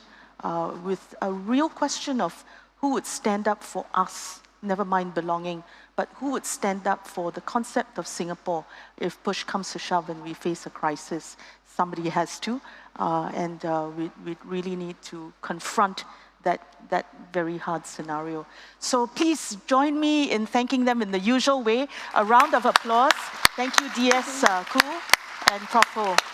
with a real question of who would stand up for us, never mind belonging, but who would stand up for the concept of Singapore if push comes to shove and we face a crisis. Somebody has to, and we really need to confront that very hard scenario. So please join me in thanking them in the usual way. A round of applause. Thank you, DS Khoo and Prof. Ho.